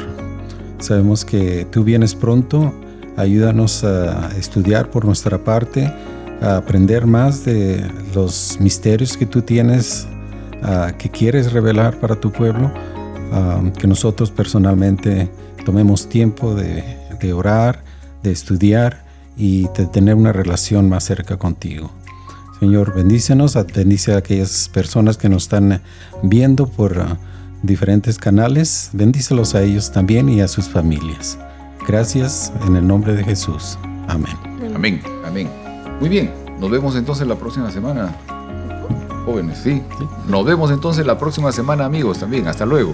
Sabemos que tú vienes pronto, ayúdanos a estudiar por nuestra parte, a aprender más de los misterios que tú tienes, que quieres revelar para tu pueblo, que nosotros personalmente tomemos tiempo de orar, de estudiar y de tener una relación más cerca contigo. Señor, bendícenos, bendice a aquellas personas que nos están viendo por diferentes canales, bendícelos a ellos también y a sus familias. Gracias en el nombre de Jesús. Amén. Amén, amén. Muy bien, nos vemos entonces la próxima semana. Jóvenes, sí. Nos vemos entonces la próxima semana, amigos, también. Hasta luego.